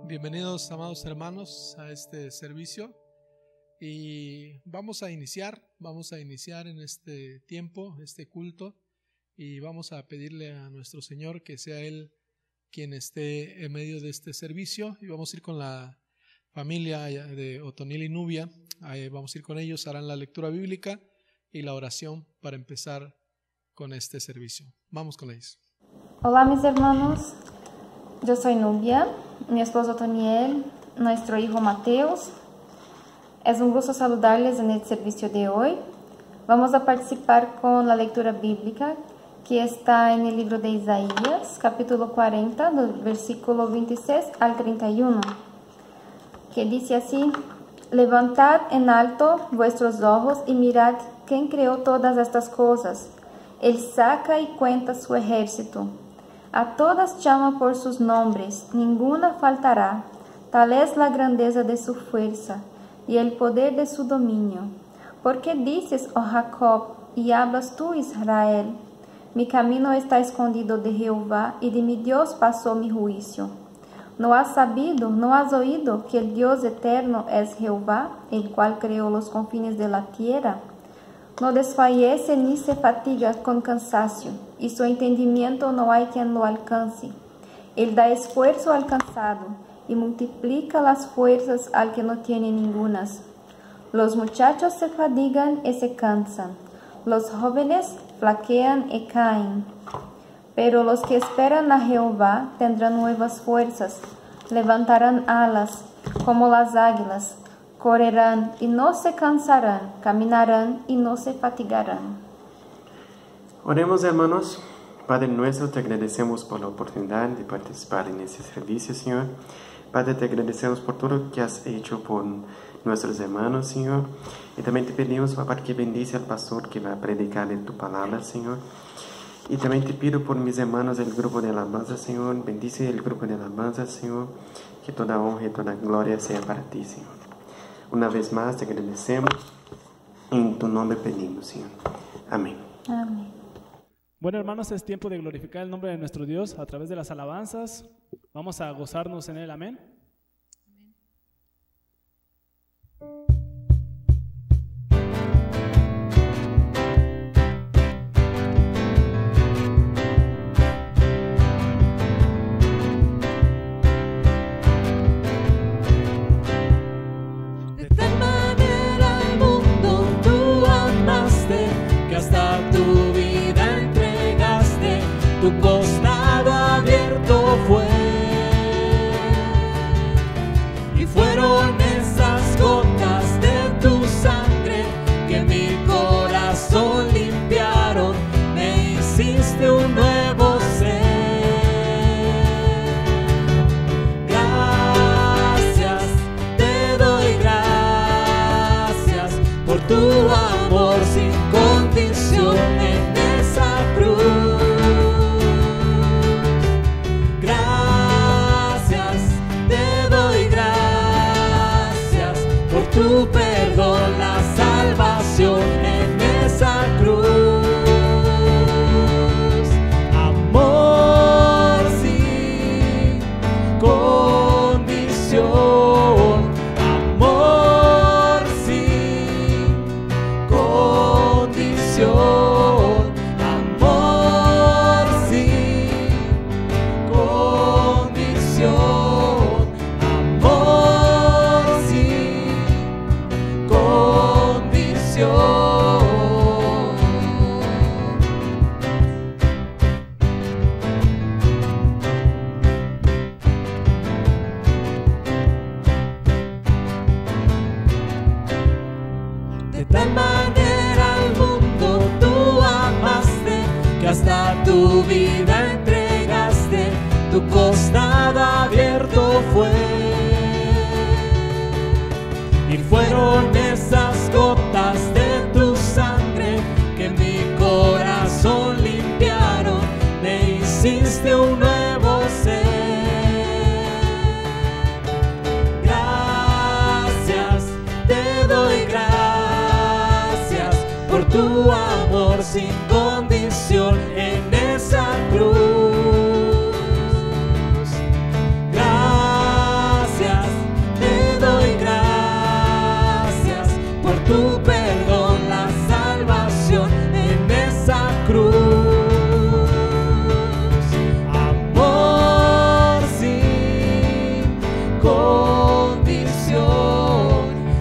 Bienvenidos, amados hermanos, a este servicio y vamos a iniciar en este tiempo, este culto, y vamos a pedirle a nuestro Señor que sea Él quien esté en medio de este servicio, y vamos a ir con la familia de Otoniel y Nubia. Vamos a ir con ellos, harán la lectura bíblica y la oración para empezar con este servicio. Vamos con ellos. Hola mis hermanos, yo soy Nubia, mi esposo Otoniel, nuestro hijo Mateus. Es un gusto saludarles en el servicio de hoy. Vamos a participar con la lectura bíblica que está en el libro de Isaías, capítulo 40, del versículo 26 al 31, que dice así: Levantad en alto vuestros ojos y mirad quién creó todas estas cosas. Él saca y cuenta su ejército. A todas llama por sus nombres, ninguna faltará. Tal es la grandeza de su fuerza y el poder de su dominio. ¿Por qué dices, oh Jacob, y hablas tú, Israel? Mi camino está escondido de Jehová, y de mi Dios pasó mi juicio. ¿No has sabido, no has oído que el Dios eterno es Jehová, el cual creó los confines de la tierra? No desfallece ni se fatiga con cansancio, y su entendimiento no hay quien lo alcance. Él da esfuerzo al cansado, y multiplica las fuerzas al que no tiene ningunas. Los muchachos se fatigan y se cansan, los jóvenes flaquean y caen. Pero los que esperan a Jehová tendrán nuevas fuerzas, levantarán alas como las águilas, correrán y no se cansarán, caminarán y no se fatigarán. Oremos, hermanos. Padre nuestro, te agradecemos por la oportunidad de participar en este servicio, Señor. Padre, te agradecemos por todo lo que has hecho por nuestros hermanos, Señor. Y también te pedimos, papá, que bendice al pastor que va a predicar en tu palabra, Señor. Y también te pido por mis hermanos del grupo de alabanza, Señor. Bendice el grupo de alabanza, Señor. Que toda honra y toda gloria sea para ti, Señor. Una vez más te agradecemos. En tu nombre pedimos, Señor. Amén. Amén. Bueno, hermanos, es tiempo de glorificar el nombre de nuestro Dios a través de las alabanzas. Vamos a gozarnos en él. Amén. De tal manera al mundo tú amaste, que hasta tu vida entregaste, tu costado abierto fue. Y fueron esas gotas de tu sangre que mi corazón limpiaron, me hiciste un nuevo ser. Gracias, te doy gracias por tu amor sin condición en esa cruz. Gracias, te doy gracias por tu perdón, la salvación en esa cruz. Amor sin condición, amor sin condición, amor sin condición, amor sin condición. De tal manera al mundo tú amaste, que hasta tu vida entregaste, tu costado abierto fue. Y fueron esas gotas de tu sangre que mi corazón limpiaron, me hiciste un nuevo ser. Gracias, te doy gracias por tu amor sin condición en esa cruz. Gracias, condición,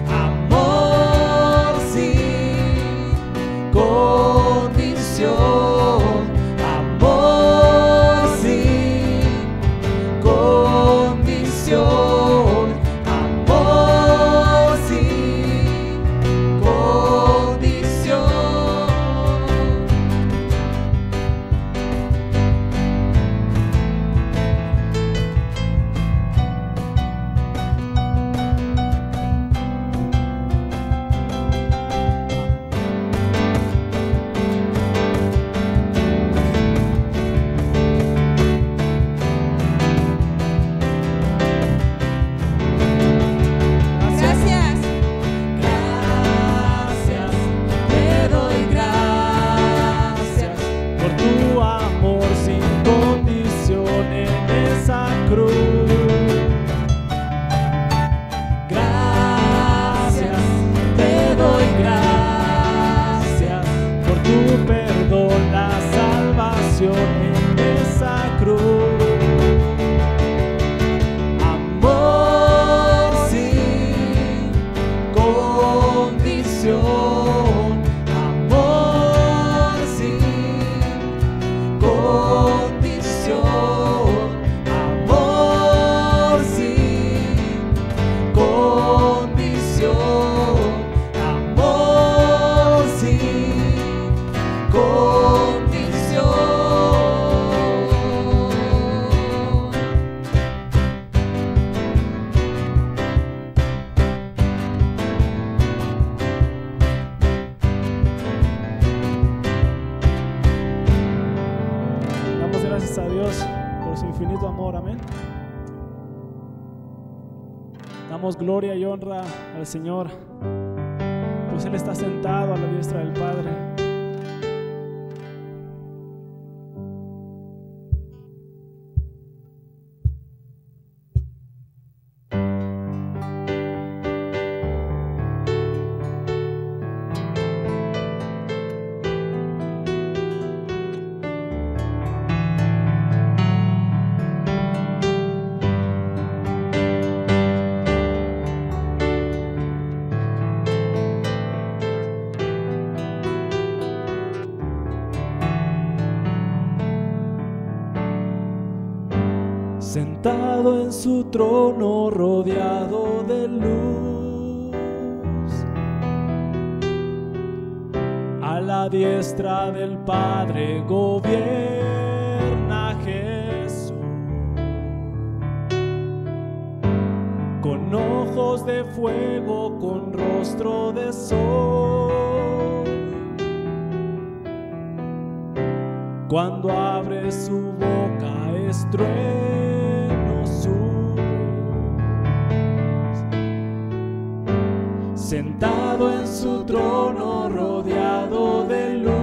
amor sin condición, amor sin condición, amor sin condición. Gracias. Gracias, te doy gracias por tu amor sin condición en esa cruz. Gracias, te doy gracias por tu perdón, la salvación en esa cruz. Amor sin condición, amor sin condición, amor sin condición, amor sin condición. Damos gracias a Dios por su infinito amor, amén. Damos gloria y honra al Señor, pues Él está sentado a la diestra del Padre. Sentado en su trono rodeado de luz, a la diestra del Padre gobierna Jesús. Con ojos de fuego, con rostro de sol, cuando abre su boca es trueno su voz. Sentado en su trono rodeado de luz,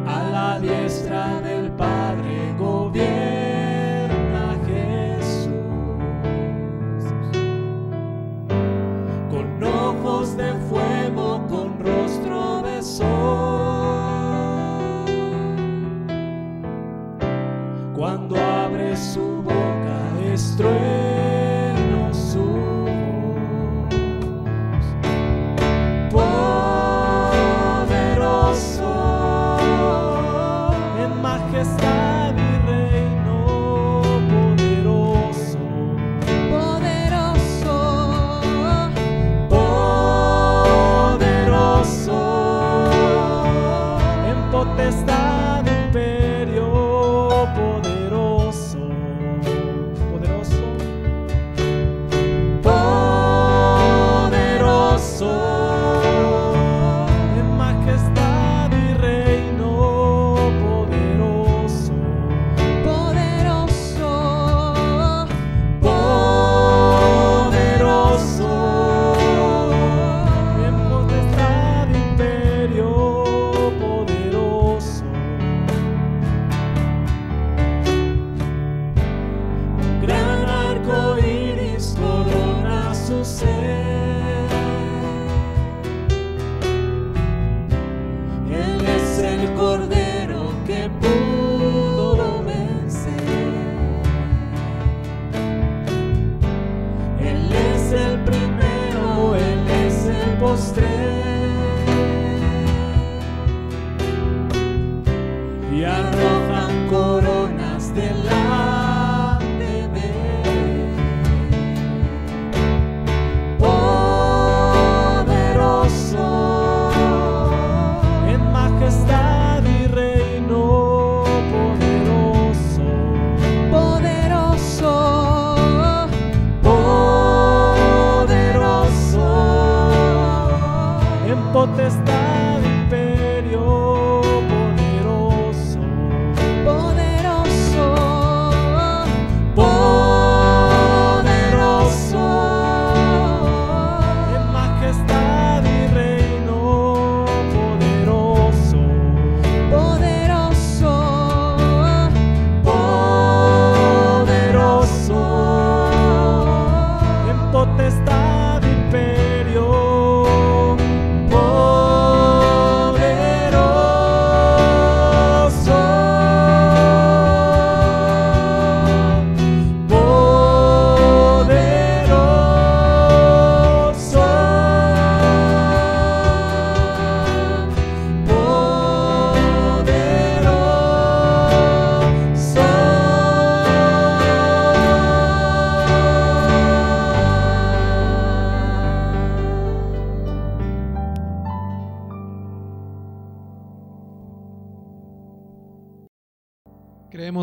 a la diestra del Padre gobierna Jesús. Con ojos de fuego, con rostro de sol, cuando abre su boca es trueno su voz. Poderoso en majestad y reino, poderoso, Poderoso, poderoso en potestad, imperio, poderoso, poderoso,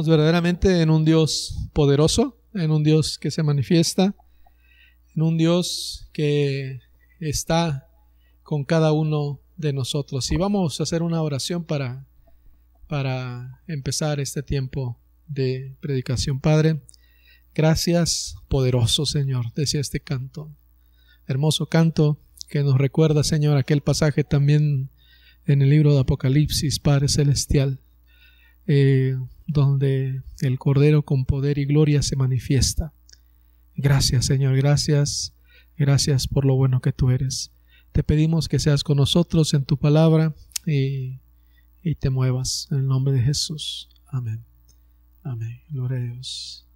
Creemos verdaderamente en un Dios poderoso, en un Dios que se manifiesta, en un Dios que está con cada uno de nosotros. Y vamos a hacer una oración para empezar este tiempo de predicación. Padre, gracias, poderoso Señor, decía este canto, hermoso canto que nos recuerda, Señor, aquel pasaje también en el libro de Apocalipsis, Padre Celestial, donde el Cordero con poder y gloria se manifiesta. Gracias, Señor, gracias por lo bueno que tú eres. Te pedimos que seas con nosotros en tu palabra y te muevas en el nombre de Jesús. Amén. Amén. Gloria a Dios.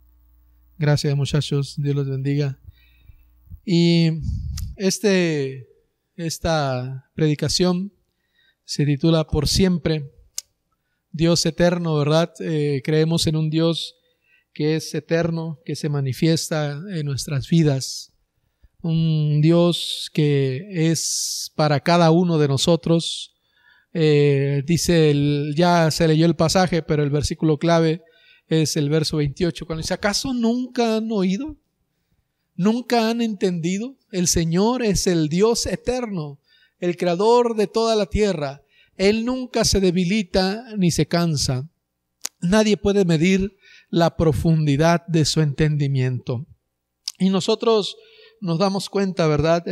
Gracias, muchachos. Dios los bendiga. Y esta predicación se titula Por siempre. Dios eterno, ¿verdad? Creemos en un Dios que es eterno, que se manifiesta en nuestras vidas. Un Dios que es para cada uno de nosotros. Dice, ya se leyó el pasaje, pero el versículo clave es el verso 28, cuando dice: ¿acaso nunca han oído? ¿Nunca han entendido? El Señor es el Dios eterno, el creador de toda la tierra. Él nunca se debilita ni se cansa. Nadie puede medir la profundidad de su entendimiento. Y nosotros nos damos cuenta, ¿verdad?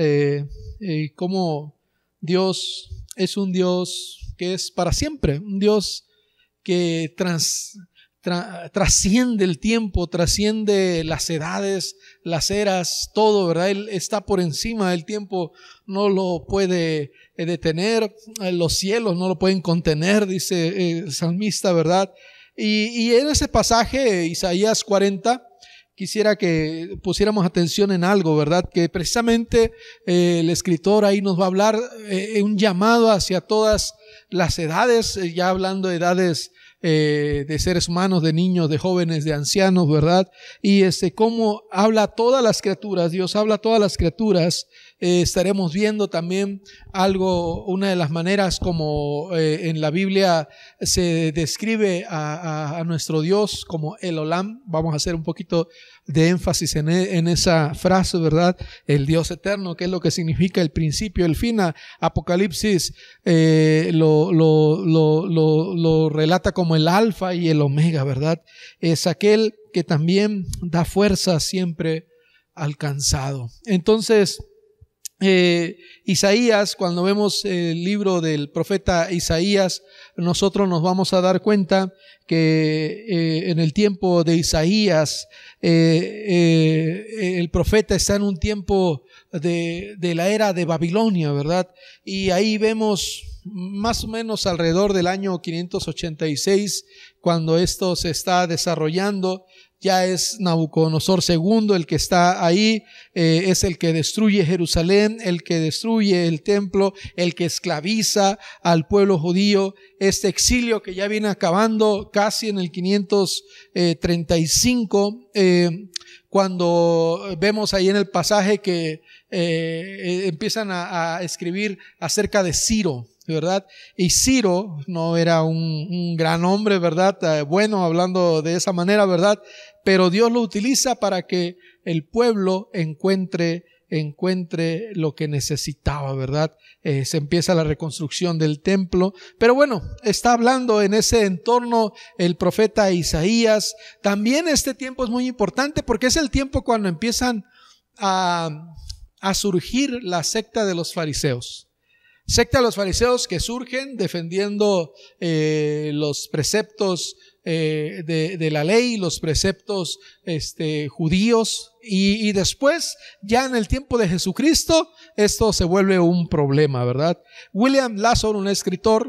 Cómo Dios es un Dios que es para siempre, un Dios que trasciende el tiempo, trasciende las edades, las eras, todo, ¿verdad? Él está por encima del tiempo, no lo puede detener, los cielos no lo pueden contener, dice el salmista, ¿verdad? Y en ese pasaje, Isaías 40, quisiera que pusiéramos atención en algo, ¿verdad? Que precisamente el escritor ahí nos va a hablar un llamado hacia todas las edades, ya hablando de edades de seres humanos, de niños, de jóvenes, de ancianos, ¿verdad? Y cómo habla a todas las criaturas, Dios habla a todas las criaturas. Estaremos viendo también algo, una de las maneras como en la Biblia se describe a nuestro Dios como el Olam. Vamos a hacer un poquito de énfasis en esa frase, ¿verdad? El Dios eterno, que es lo que significa el principio, el fin. Apocalipsis lo relata como el alfa y el omega, ¿verdad? Es aquel que también da fuerza siempre al cansado. Entonces, Isaías, cuando vemos el libro del profeta Isaías, nosotros nos vamos a dar cuenta que en el tiempo de Isaías el profeta está en un tiempo de la era de Babilonia, ¿verdad? Y ahí vemos más o menos alrededor del año 586, cuando esto se está desarrollando. Ya es Nabucodonosor II el que está ahí, es el que destruye Jerusalén, el que destruye el templo, el que esclaviza al pueblo judío. Este exilio que ya viene acabando casi en el 535, cuando vemos ahí en el pasaje que empiezan a escribir acerca de Ciro, ¿verdad? Y Ciro no era un gran hombre, ¿verdad? Bueno, hablando de esa manera, ¿verdad? Pero Dios lo utiliza para que el pueblo encuentre lo que necesitaba, ¿verdad? Se empieza la reconstrucción del templo. Pero bueno, está hablando en ese entorno el profeta Isaías. También este tiempo es muy importante porque es el tiempo cuando empiezan a surgir la secta de los fariseos. Secta de los fariseos que surgen defendiendo los preceptos de la ley, los preceptos judíos, y después ya en el tiempo de Jesucristo esto se vuelve un problema, ¿verdad? William Lasson, un escritor,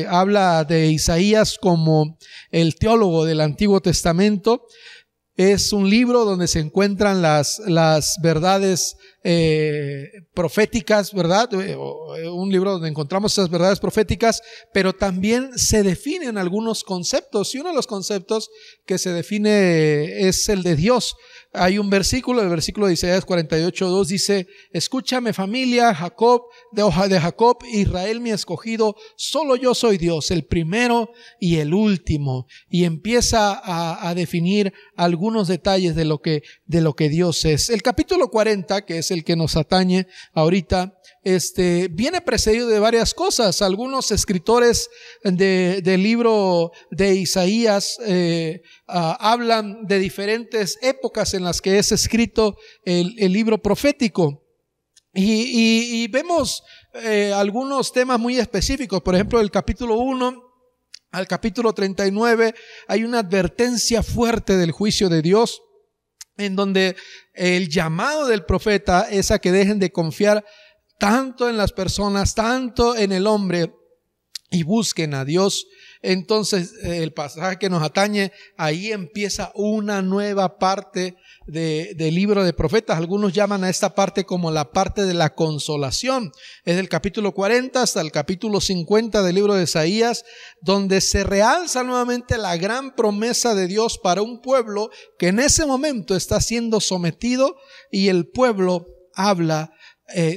habla de Isaías como el teólogo del Antiguo Testamento. Es un libro donde se encuentran las verdades proféticas, ¿verdad? Un libro donde encontramos esas verdades proféticas, pero también se definen algunos conceptos, y uno de los conceptos que se define es el de Dios. Hay un versículo, el versículo de Isaías 48:2 dice: escúchame familia, Jacob, de Jacob, Israel mi escogido, solo yo soy Dios, el primero y el último. Y empieza a definir algunos detalles de lo que Dios es. El capítulo 40, que es el que nos atañe ahorita, viene precedido de varias cosas. Algunos escritores del libro de Isaías hablan de diferentes épocas en las que es escrito el libro profético. Y vemos algunos temas muy específicos. Por ejemplo, del capítulo 1 al capítulo 39 hay una advertencia fuerte del juicio de Dios, en donde el llamado del profeta es a que dejen de confiar tanto en las personas, tanto en el hombre, y busquen a Dios. Entonces el pasaje que nos atañe, ahí empieza una nueva parte del libro de profetas. Algunos llaman a esta parte como la parte de la consolación. Es del capítulo 40 hasta el capítulo 50 del libro de Isaías, donde se realza nuevamente la gran promesa de Dios para un pueblo que en ese momento está siendo sometido, y el pueblo habla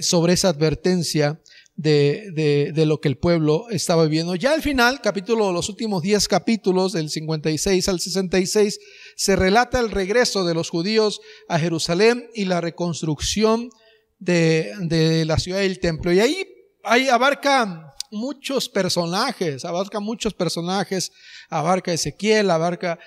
sobre esa advertencia de lo que el pueblo estaba viviendo. Ya al final, los últimos 10 capítulos, del 56 al 66, se relata el regreso de los judíos a Jerusalén y la reconstrucción de la ciudad y el templo. Y ahí abarca muchos personajes, abarca Ezequiel, abarca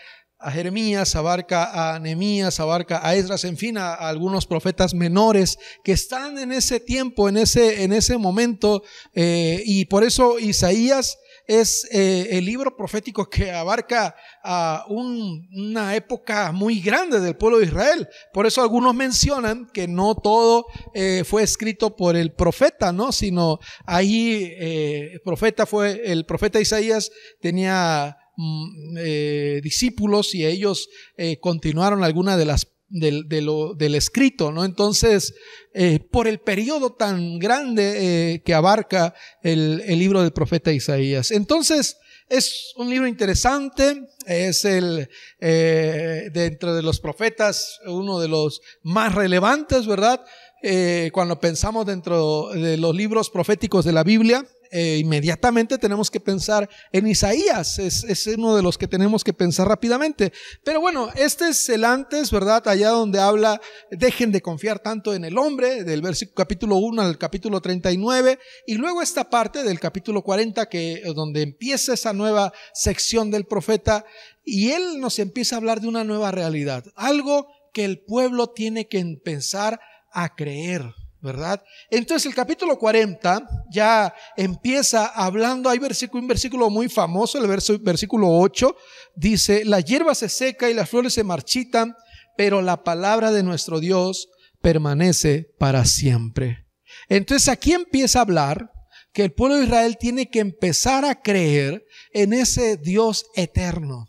a Jeremías, abarca a Nehemías, abarca a Esdras, en fin, a algunos profetas menores que están en ese tiempo, en ese momento, y por eso Isaías es el libro profético que abarca una época muy grande del pueblo de Israel. Por eso algunos mencionan que no todo fue escrito por el profeta, ¿no? Sino ahí el profeta Isaías tenía discípulos, y ellos continuaron alguna de las del escrito, ¿no? Entonces, por el periodo tan grande que abarca el libro del profeta Isaías. Entonces, es un libro interesante, es dentro de los profetas uno de los más relevantes, ¿verdad? Cuando pensamos dentro de los libros proféticos de la Biblia, inmediatamente tenemos que pensar en Isaías. Es uno de los que tenemos que pensar rápidamente. Pero bueno, este es el antes, ¿verdad? Allá donde habla, dejen de confiar tanto en el hombre, del capítulo 1 al capítulo 39, y luego esta parte del capítulo 40, donde empieza esa nueva sección del profeta, y él nos empieza a hablar de una nueva realidad, algo que el pueblo tiene que empezar a creer, ¿verdad? Entonces el capítulo 40 ya empieza hablando. Hay un versículo muy famoso, el versículo 8 dice: la hierba se seca y las flores se marchitan, pero la palabra de nuestro Dios permanece para siempre. Entonces aquí empieza a hablar que el pueblo de Israel tiene que empezar a creer en ese Dios eterno,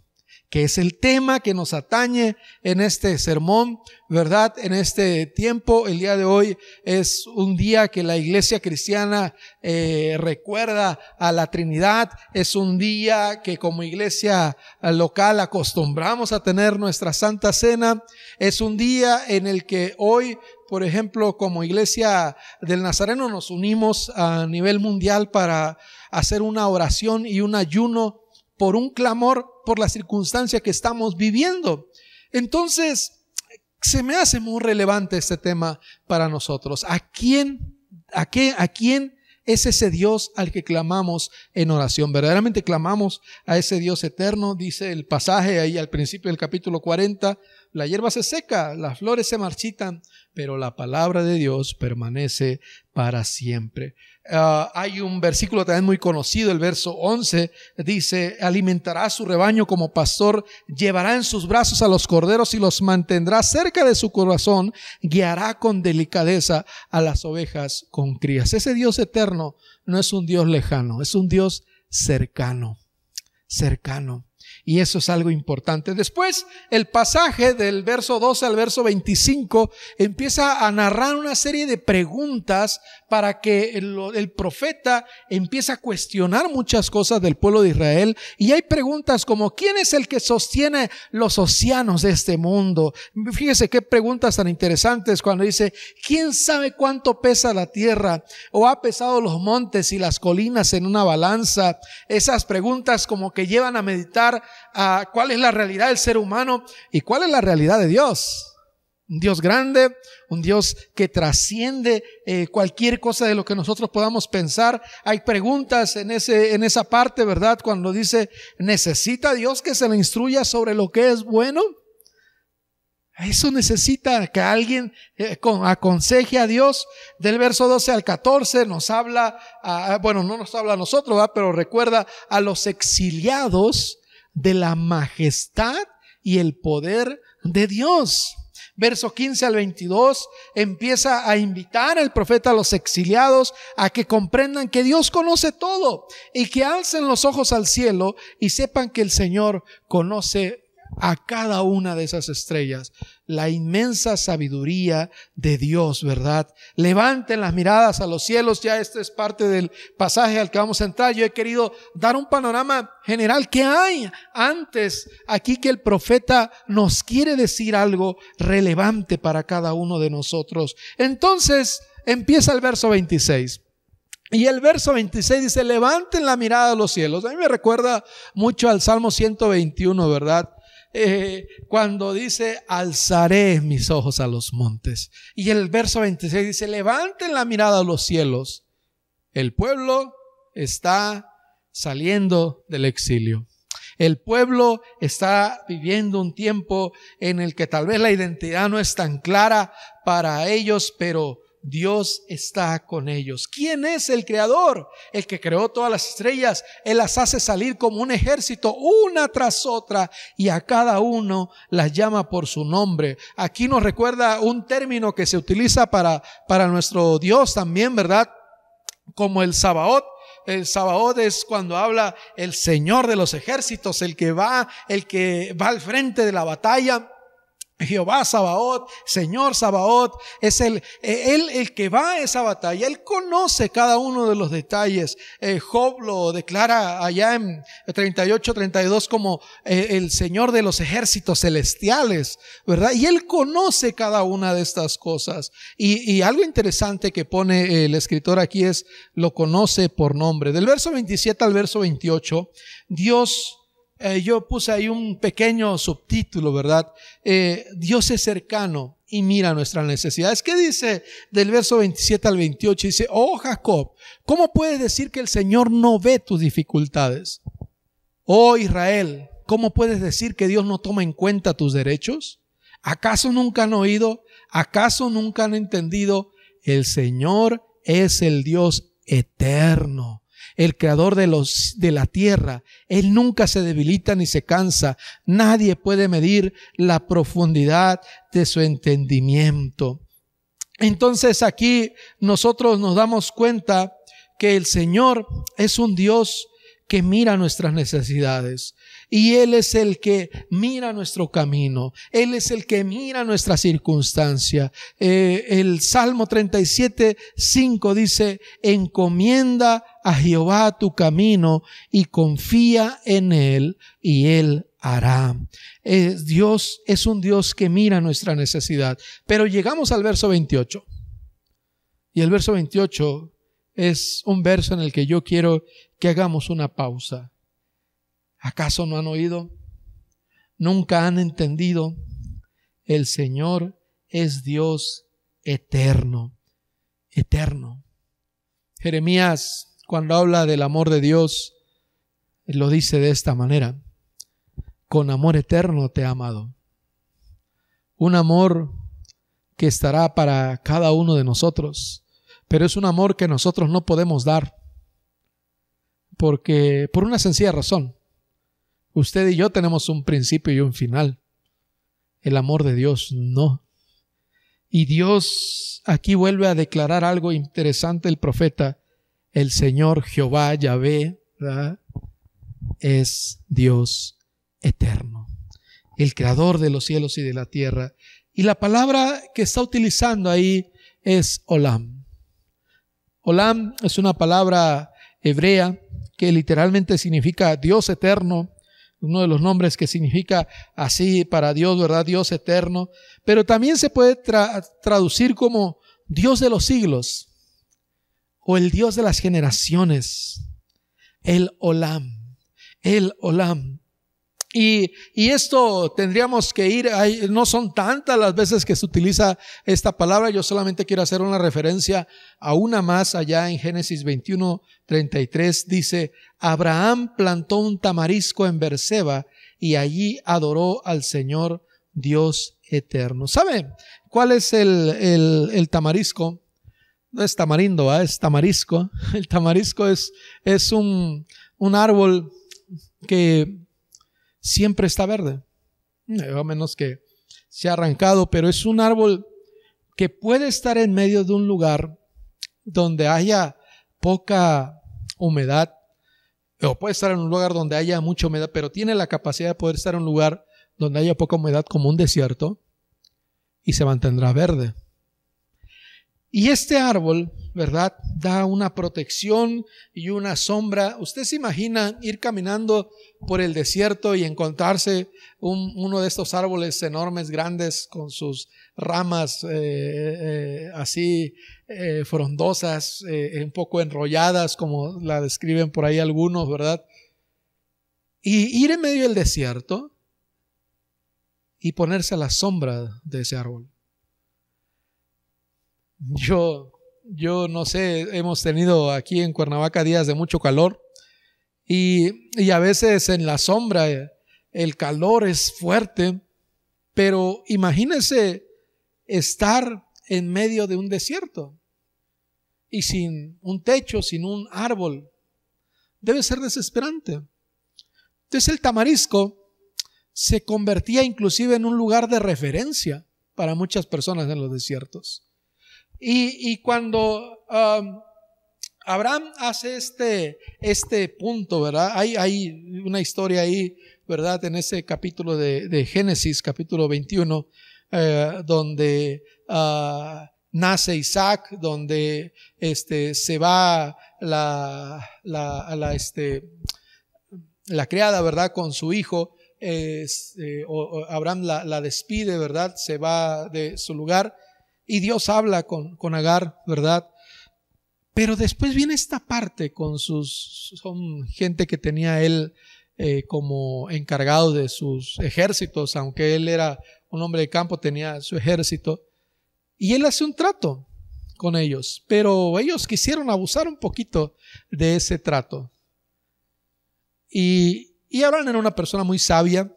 que es el tema que nos atañe en este sermón, ¿verdad? En este tiempo, el día de hoy es un día que la iglesia cristiana recuerda a la Trinidad. Es un día que como iglesia local acostumbramos a tener nuestra Santa Cena. Es un día en el que hoy, por ejemplo, como iglesia del Nazareno nos unimos a nivel mundial para hacer una oración y un ayuno por un clamor por la circunstancia que estamos viviendo. Entonces, se me hace muy relevante este tema para nosotros. ¿A quién es ese Dios al que clamamos en oración? Verdaderamente clamamos a ese Dios eterno. Dice el pasaje ahí al principio del capítulo 40, la hierba se seca, las flores se marchitan, pero la palabra de Dios permanece para siempre. Hay un versículo también muy conocido, el verso 11, dice: alimentará a su rebaño como pastor, llevará en sus brazos a los corderos y los mantendrá cerca de su corazón, guiará con delicadeza a las ovejas con crías. Ese Dios eterno no es un Dios lejano, es un Dios cercano. Y eso es algo importante. Después, el pasaje del verso 12 al verso 25 empieza a narrar una serie de preguntas para que el profeta empiece a cuestionar muchas cosas del pueblo de Israel. Y hay preguntas como: ¿quién es el que sostiene los océanos de este mundo? Fíjese qué preguntas tan interesantes cuando dice: ¿quién sabe cuánto pesa la tierra? ¿O ha pesado los montes y las colinas en una balanza? Esas preguntas como que llevan a meditar a cuál es la realidad del ser humano y cuál es la realidad de Dios. Un Dios grande, un Dios que trasciende cualquier cosa de lo que nosotros podamos pensar. Hay preguntas en esa parte, ¿verdad? Cuando dice: ¿necesita Dios que se le instruya sobre lo que es bueno? Eso necesita que alguien aconseje a Dios. Del verso 12 al 14 nos habla, bueno, no nos habla a nosotros, ¿verdad? Pero recuerda a los exiliados de la majestad y el poder de Dios. Verso 15 al 22 empieza a invitar el profeta a los exiliados a que comprendan que Dios conoce todo y que alcen los ojos al cielo y sepan que el Señor conoce a cada una de esas estrellas. La inmensa sabiduría de Dios, ¿verdad? Levanten las miradas a los cielos. Ya este es parte del pasaje al que vamos a entrar. Yo he querido dar un panorama general que hay antes aquí, que el profeta nos quiere decir algo relevante para cada uno de nosotros. Entonces empieza el verso 26. Y el verso 26 dice: levanten la mirada a los cielos. A mí me recuerda mucho al Salmo 121, ¿verdad? Cuando dice: alzaré mis ojos a los montes. Y el verso 26 dice: levanten la mirada a los cielos. El pueblo está saliendo del exilio. El pueblo está viviendo un tiempo en el que tal vez la identidad no es tan clara para ellos, pero Dios está con ellos. ¿Quién es el creador? El que creó todas las estrellas. Él las hace salir como un ejército, una tras otra, y a cada uno las llama por su nombre. Aquí nos recuerda un término que se utiliza para nuestro Dios también, ¿verdad? Como el Sabaoth. El Sabaoth es cuando habla el Señor de los ejércitos, el que va al frente de la batalla. Jehová Sabaoth, Señor Sabaoth, es él el que va a esa batalla. Él conoce cada uno de los detalles. Job lo declara allá en 38-32 como el Señor de los ejércitos celestiales, ¿verdad? Y Él conoce cada una de estas cosas. Y algo interesante que pone el escritor aquí es: lo conoce por nombre. Del verso 27 al verso 28, Dios... yo puse ahí un pequeño subtítulo, ¿verdad? Dios es cercano y mira nuestras necesidades. ¿Qué dice del verso 27 al 28? Dice: oh Jacob, ¿cómo puedes decir que el Señor no ve tus dificultades? Oh Israel, ¿cómo puedes decir que Dios no toma en cuenta tus derechos? ¿Acaso nunca han oído? ¿Acaso nunca han entendido? El Señor es el Dios eterno, el creador de la tierra. Él nunca se debilita ni se cansa. Nadie puede medir la profundidad de su entendimiento. Entonces aquí nosotros nos damos cuenta que el Señor es un Dios que mira nuestras necesidades. Y Él es el que mira nuestro camino. Él es el que mira nuestra circunstancia. El Salmo 37:5 dice: encomienda a Jehová tu camino y confía en Él y Él hará. Dios es un Dios que mira nuestra necesidad. Pero llegamos al verso 28. Y el verso 28 es un verso en el que yo quiero que hagamos una pausa. ¿Acaso no han oído? ¿Nunca han entendido? El Señor es Dios eterno, eterno. Jeremías, cuando habla del amor de Dios, lo dice de esta manera: con amor eterno te he amado. Un amor que estará para cada uno de nosotros, pero es un amor que nosotros no podemos dar, porque por una sencilla razón: usted y yo tenemos un principio y un final. El amor de Dios no. Y Dios aquí vuelve a declarar algo interesante el profeta: el Señor Jehová Yahvé, ¿verdad?, es Dios eterno, el creador de los cielos y de la tierra. Y la palabra que está utilizando ahí es Olam. Olam es una palabra hebrea que literalmente significa Dios eterno, uno de los nombres que significa así para Dios, ¿verdad? Dios eterno, pero también se puede traducir como Dios de los siglos o el Dios de las generaciones, el Olam, el Olam. Y esto tendríamos que ir, no son tantas las veces que se utiliza esta palabra, yo solamente quiero hacer una referencia a una más allá en Génesis 21:33, dice: Abraham plantó un tamarisco en Berseba y allí adoró al Señor Dios eterno. ¿Sabe cuál es el tamarisco? No es tamarindo, es tamarisco. El tamarisco es un árbol que siempre está verde, a menos que se ha arrancado, pero es un árbol que puede estar en medio de un lugar donde haya poca humedad, o puede estar en un lugar donde haya mucha humedad, pero tiene la capacidad de poder estar en un lugar donde haya poca humedad, como un desierto, y se mantendrá verde. Y este árbol, ¿verdad?, da una protección y una sombra. ¿Usted se imagina ir caminando por el desierto y encontrarse uno de estos árboles enormes, grandes, con sus ramas así frondosas, un poco enrolladas, como la describen por ahí algunos, ¿verdad? Y ir en medio del desierto y ponerse a la sombra de ese árbol. Yo no sé, hemos tenido aquí en Cuernavaca días de mucho calor y a veces en la sombra el calor es fuerte, pero imagínese estar en medio de un desierto y sin un techo, sin un árbol. Debe ser desesperante. Entonces el tamarisco se convertía inclusive en un lugar de referencia para muchas personas en los desiertos. Y cuando Abraham hace este punto, ¿verdad? Hay una historia ahí, ¿verdad? En ese capítulo de Génesis, capítulo 21, donde nace Isaac, donde se va la criada, ¿verdad? Con su hijo. Abraham la despide, ¿verdad? Se va de su lugar. Y Dios habla con Agar, ¿verdad? Pero después viene esta parte son gente que tenía él como encargado de sus ejércitos, aunque él era un hombre de campo, tenía su ejército. Y él hace un trato con ellos, pero ellos quisieron abusar un poquito de ese trato. Y Abraham era una persona muy sabia,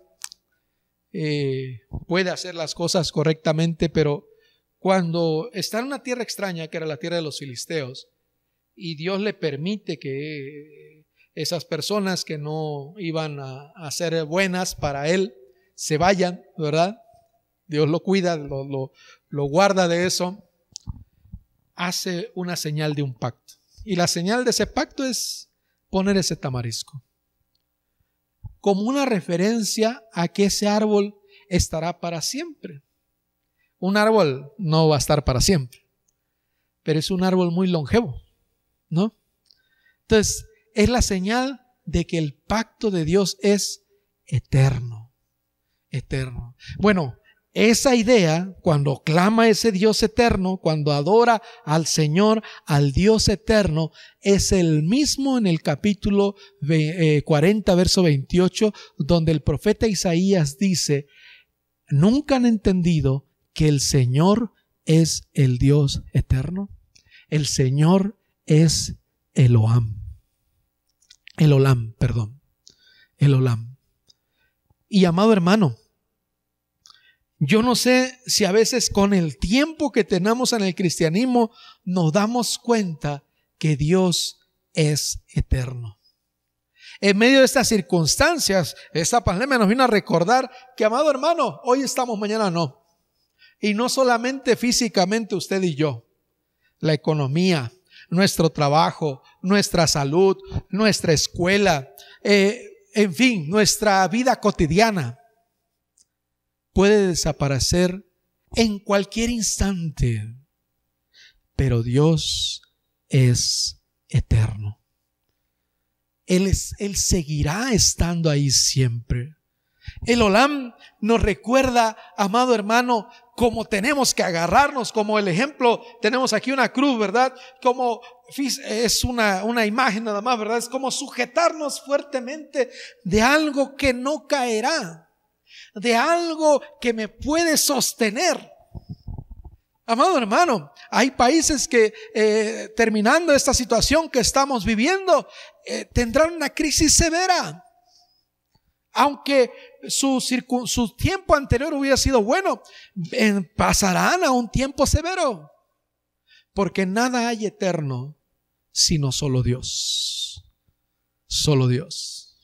puede hacer las cosas correctamente, pero cuando está en una tierra extraña, que era la tierra de los filisteos, y Dios le permite que esas personas que no iban a ser buenas para él, se vayan, ¿verdad? Dios lo cuida, lo guarda de eso, hace una señal de un pacto. Y la señal de ese pacto es poner ese tamarisco, como una referencia a que ese árbol estará para siempre. Un árbol no va a estar para siempre, pero es un árbol muy longevo, ¿no? Entonces, es la señal de que el pacto de Dios es eterno, eterno. Bueno, esa idea, cuando clama ese Dios eterno, cuando adora al Señor, al Dios eterno, es el mismo en el capítulo 40, verso 28, donde el profeta Isaías dice: ¿nunca han entendido que el Señor es el Dios eterno? El Señor es el Olam. El Olam. Y amado hermano, yo no sé si a veces con el tiempo que tenemos en el cristianismo nos damos cuenta que Dios es eterno. En medio de estas circunstancias, esta pandemia nos vino a recordar que, amado hermano, hoy estamos, mañana no. Y no solamente físicamente usted y yo, la economía, nuestro trabajo, nuestra salud, nuestra escuela, en fin, nuestra vida cotidiana puede desaparecer en cualquier instante, pero Dios es eterno. Él seguirá estando ahí siempre. El Olam nos recuerda, amado hermano, cómo tenemos que agarrarnos, como el ejemplo, tenemos aquí una cruz, ¿verdad? Como es una imagen nada más, ¿verdad? Es como sujetarnos fuertemente de algo que no caerá, de algo que me puede sostener. Amado hermano, hay países que terminando esta situación que estamos viviendo, tendrán una crisis severa. Aunque su tiempo anterior hubiera sido bueno, pasarán a un tiempo severo. Porque nada hay eterno sino solo Dios. Solo Dios.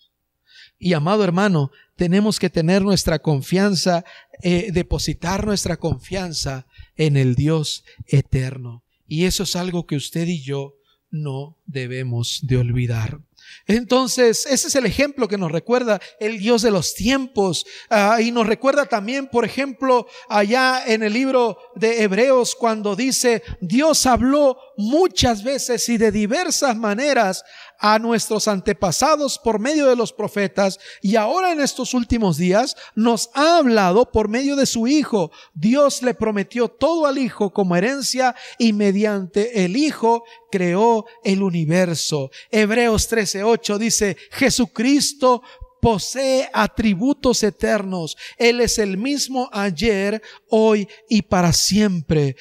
Y amado hermano, tenemos que tener nuestra confianza, depositar nuestra confianza en el Dios eterno. Y eso es algo que usted y yo no debemos de olvidar. Entonces, ese es el ejemplo que nos recuerda el Dios de los tiempos. Y nos recuerda también, por ejemplo, allá en el libro de Hebreos, cuando dice: Dios habló muchas veces y de diversas maneras a nuestros antepasados por medio de los profetas, y ahora en estos últimos días nos ha hablado por medio de su Hijo. Dios le prometió todo al Hijo como herencia, y mediante el Hijo creó el universo. Hebreos 13:8 dice: Jesucristo posee atributos eternos. Él es el mismo ayer, hoy y para siempre.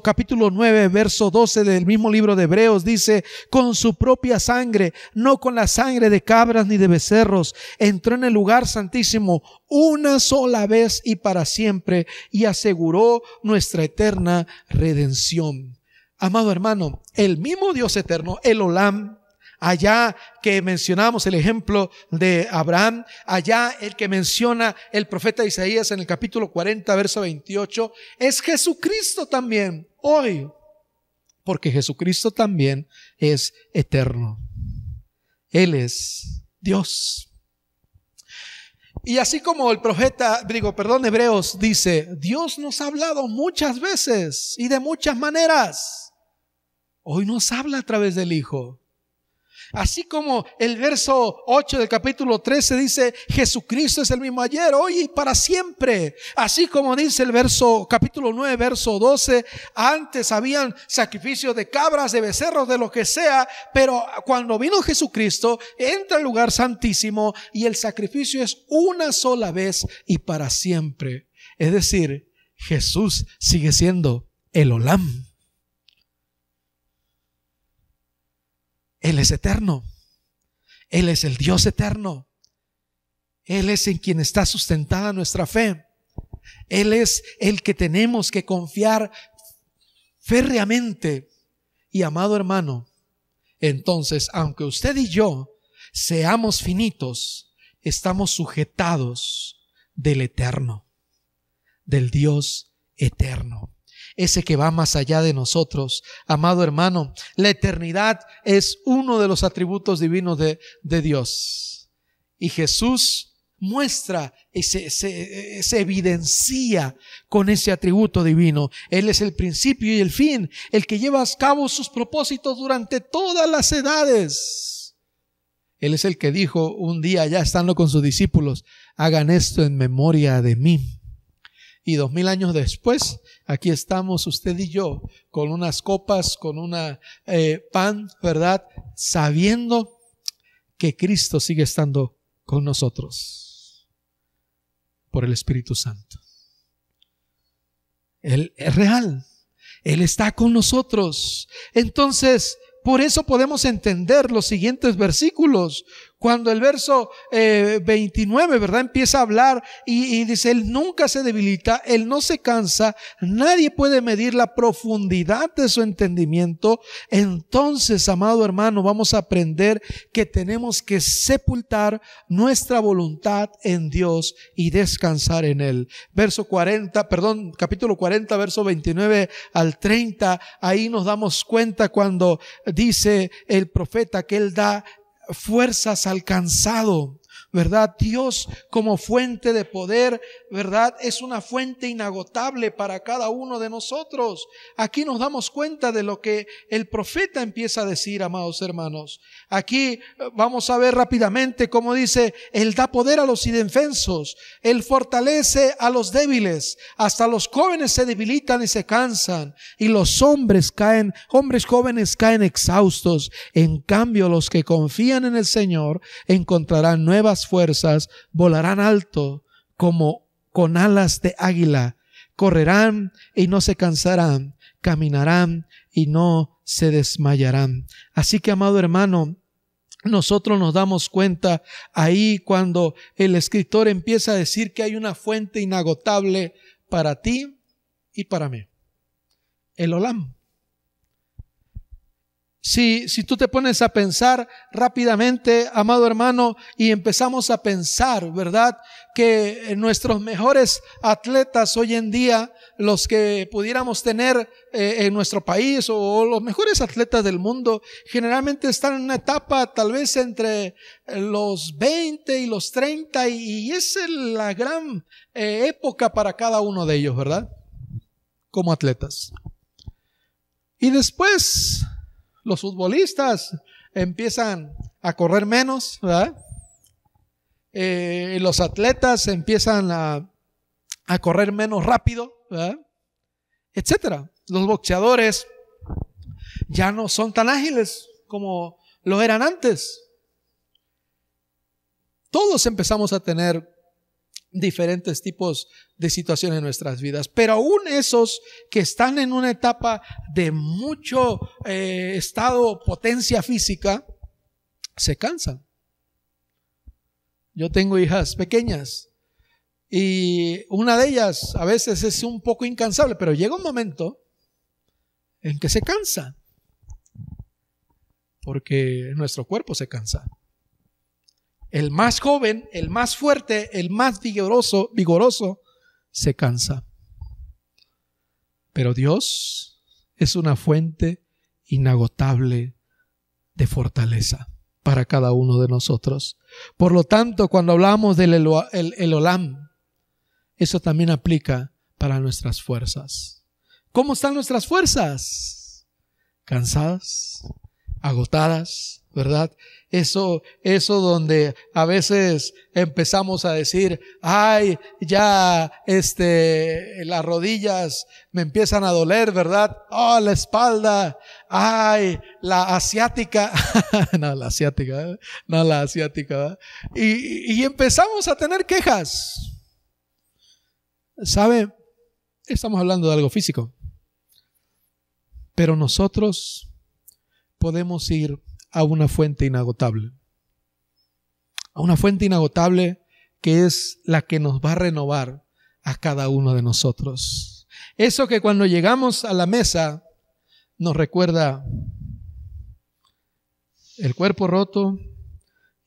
Capítulo 9, verso 12 del mismo libro de Hebreos dice: con su propia sangre, no con la sangre de cabras ni de becerros, entró en el lugar santísimo una sola vez y para siempre, y aseguró nuestra eterna redención. Amado hermano, el mismo Dios eterno, el Olam, allá que mencionamos el ejemplo de Abraham, allá el que menciona el profeta Isaías en el capítulo 40, verso 28, es Jesucristo también hoy, porque Jesucristo también es eterno. Él es Dios. Y así como el Hebreos dice: Dios nos ha hablado muchas veces y de muchas maneras. Hoy nos habla a través del Hijo. Así como el verso 8 del capítulo 13 dice: Jesucristo es el mismo ayer, hoy y para siempre. Así como dice el capítulo 9, verso 12, antes habían sacrificios de cabras, de becerros, de lo que sea, pero cuando vino Jesucristo, entra al lugar santísimo y el sacrificio es una sola vez y para siempre. Es decir, Jesús sigue siendo el Olam. Él es eterno. Él es el Dios eterno. Él es en quien está sustentada nuestra fe. Él es el que tenemos que confiar férreamente. Y amado hermano, entonces, aunque usted y yo seamos finitos, estamos sujetados del eterno, del Dios eterno. Ese que va más allá de nosotros. Amado hermano, la eternidad es uno de los atributos divinos de Dios. Y Jesús muestra, se evidencia con ese atributo divino. Él es el principio y el fin, el que lleva a cabo sus propósitos durante todas las edades. Él es el que dijo un día, ya estando con sus discípulos: hagan esto en memoria de mí. Y 2000 años después, aquí estamos usted y yo con unas copas, con una pan, ¿verdad? Sabiendo que Cristo sigue estando con nosotros por el Espíritu Santo. Él es real. Él está con nosotros. Entonces, por eso podemos entender los siguientes versículos. Cuando el verso 29, ¿verdad?, empieza a hablar y dice: Él nunca se debilita, Él no se cansa, nadie puede medir la profundidad de su entendimiento. Entonces, amado hermano, vamos a aprender que tenemos que sepultar nuestra voluntad en Dios y descansar en Él. Capítulo 40, verso 29 al 30, ahí nos damos cuenta cuando dice el profeta que Él da fuerzas alcanzado, ¿verdad? Dios como fuente de poder, ¿verdad? Es una fuente inagotable para cada uno de nosotros. Aquí nos damos cuenta de lo que el profeta empieza a decir, amados hermanos. Aquí vamos a ver rápidamente cómo dice: Él da poder a los indefensos, Él fortalece a los débiles, hasta los jóvenes se debilitan y se cansan, y los hombres jóvenes caen exhaustos. En cambio, los que confían en el Señor encontrarán nuevas fuerzas, volarán alto como con alas de águila, correrán y no se cansarán, caminarán y no se desmayarán. Así que, amado hermano, nosotros nos damos cuenta ahí cuando el escritor empieza a decir que hay una fuente inagotable para ti y para mí: el Olam. Si tú te pones a pensar rápidamente, amado hermano, y empezamos a pensar, ¿verdad?, que nuestros mejores atletas hoy en día, los que pudiéramos tener en nuestro país, o los mejores atletas del mundo, generalmente están en una etapa tal vez entre los 20 y los 30, y esa es la gran época para cada uno de ellos, ¿verdad?, como atletas. Y después los futbolistas empiezan a correr menos, ¿verdad? Los atletas empiezan a correr menos rápido, ¿verdad?, etcétera. Los boxeadores ya no son tan ágiles como lo eran antes. Todos empezamos a tener diferentes tipos de situaciones en nuestras vidas, pero aún esos que están en una etapa de mucho potencia física, se cansan. Yo tengo hijas pequeñas y una de ellas a veces es un poco incansable, pero llega un momento en que se cansa, porque nuestro cuerpo se cansa. El más joven, el más fuerte, el más vigoroso, se cansa. Pero Dios es una fuente inagotable de fortaleza para cada uno de nosotros. Por lo tanto, cuando hablamos del el Olam, eso también aplica para nuestras fuerzas. ¿Cómo están nuestras fuerzas? Cansadas, agotadas, ¿verdad? Eso donde a veces empezamos a decir: ay, ya las rodillas me empiezan a doler, ¿verdad? Oh, la espalda, ay, la asiática, no la asiática, ¿verdad? Y empezamos a tener quejas. ¿Sabe? Estamos hablando de algo físico, pero nosotros podemos ir a una fuente inagotable. A una fuente inagotable que es la que nos va a renovar a cada uno de nosotros. Eso que cuando llegamos a la mesa nos recuerda el cuerpo roto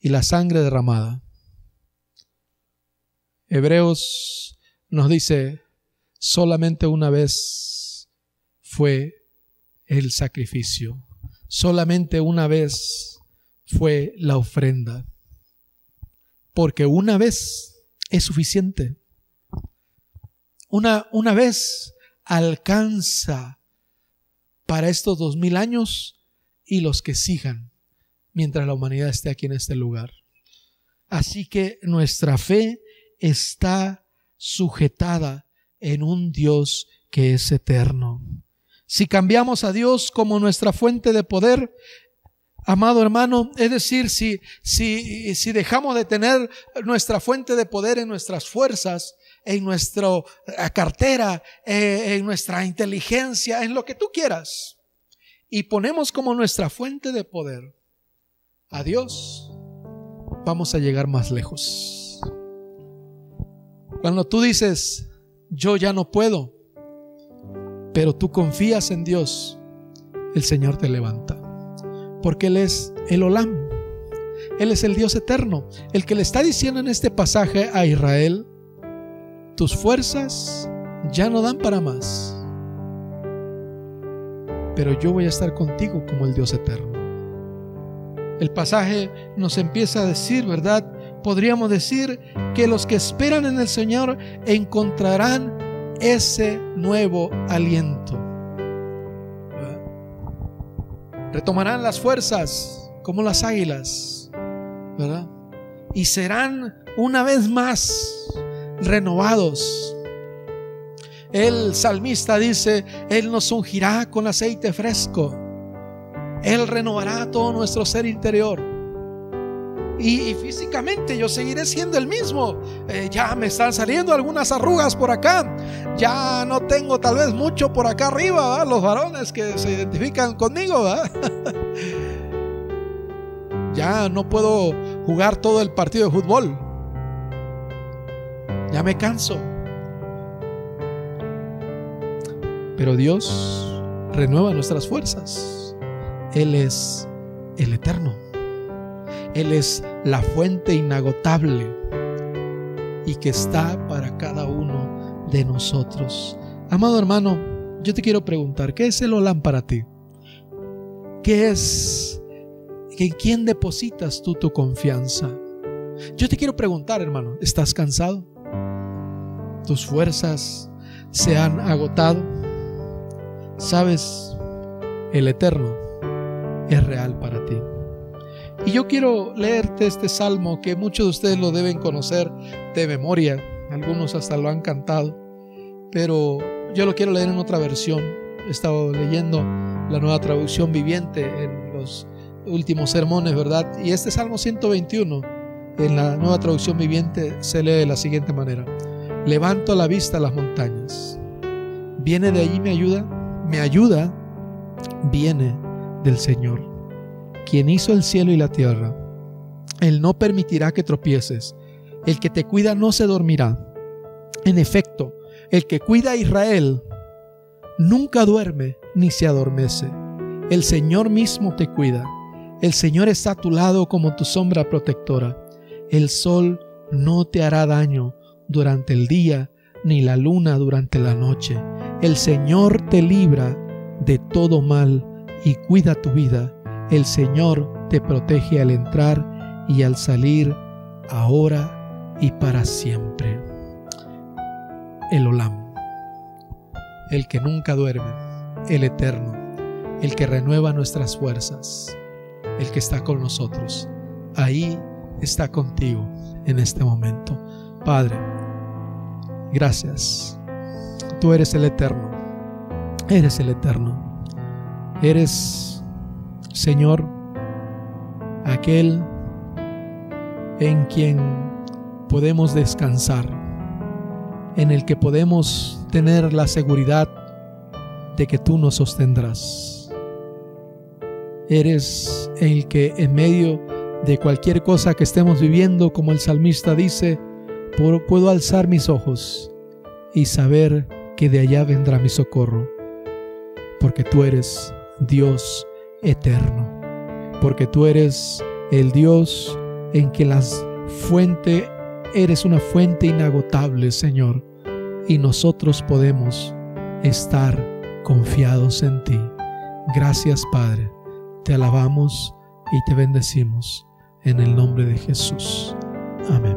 y la sangre derramada. Hebreos nos dice: solamente una vez fue el sacrificio. Solamente una vez fue la ofrenda, porque una vez es suficiente. Una vez alcanza para estos 2000 años y los que sigan mientras la humanidad esté aquí en este lugar. Así que nuestra fe está sujetada en un Dios que es eterno. Si cambiamos a Dios como nuestra fuente de poder, amado hermano, es decir, si dejamos de tener nuestra fuente de poder en nuestras fuerzas, en nuestra cartera, en nuestra inteligencia, en lo que tú quieras, y ponemos como nuestra fuente de poder a Dios, vamos a llegar más lejos. Cuando tú dices: yo ya no puedo, pero tú confías en Dios, el Señor te levanta, porque Él es el Olam. Él es el Dios eterno, el que le está diciendo en este pasaje a Israel: tus fuerzas ya no dan para más, pero yo voy a estar contigo como el Dios eterno. El pasaje nos empieza a decir, ¿verdad? Podríamos decir que los que esperan en el Señor encontrarán ese nuevo aliento. Retomarán las fuerzas como las águilas, ¿verdad? Y serán una vez más renovados. El salmista dice: Él nos ungirá con aceite fresco. Él renovará todo nuestro ser interior. Y físicamente yo seguiré siendo el mismo. Ya me están saliendo algunas arrugas por acá. Ya no tengo tal vez mucho por acá arriba, ¿verdad? Los varones que se identifican conmigo, ¿verdad? Ya no puedo jugar todo el partido de fútbol. Ya me canso. Pero Dios renueva nuestras fuerzas. Él es el eterno. Él es la fuente inagotable y que está para cada uno de nosotros. Amado hermano, yo te quiero preguntar, ¿qué es el Olam para ti? ¿Qué es? ¿En quién depositas tú tu confianza? Yo te quiero preguntar, hermano, ¿estás cansado? ¿Tus fuerzas se han agotado? ¿Sabes? El eterno es real para ti. Y yo quiero leerte este salmo que muchos de ustedes lo deben conocer de memoria. Algunos hasta lo han cantado, pero yo lo quiero leer en otra versión. He estado leyendo la Nueva Traducción Viviente en los últimos sermones, ¿verdad? Y este Salmo 121 en la Nueva Traducción Viviente se lee de la siguiente manera: levanto la vista a las montañas. ¿Viene de allí mi ayuda? Mi ayuda viene del Señor, quien hizo el cielo y la tierra. Él no permitirá que tropieces. El que te cuida no se dormirá. En efecto, el que cuida a Israel nunca duerme ni se adormece. El Señor mismo te cuida. El Señor está a tu lado como tu sombra protectora. El sol no te hará daño durante el día, ni la luna durante la noche. El Señor te libra de todo mal y cuida tu vida. El Señor te protege al entrar y al salir, ahora y para siempre. El Olam, el que nunca duerme, el eterno, el que renueva nuestras fuerzas, el que está con nosotros. Ahí está contigo en este momento. Padre, gracias. Tú eres el eterno. Eres el eterno. Eres, Señor, aquel en quien podemos descansar, en el que podemos tener la seguridad de que tú nos sostendrás. Eres el que en medio de cualquier cosa que estemos viviendo, como el salmista dice, puedo alzar mis ojos y saber que de allá vendrá mi socorro, porque tú eres Dios eterno, porque tú eres el Dios en que eres una fuente inagotable, Señor, y nosotros podemos estar confiados en ti. Gracias, Padre, te alabamos y te bendecimos en el nombre de Jesús. Amén.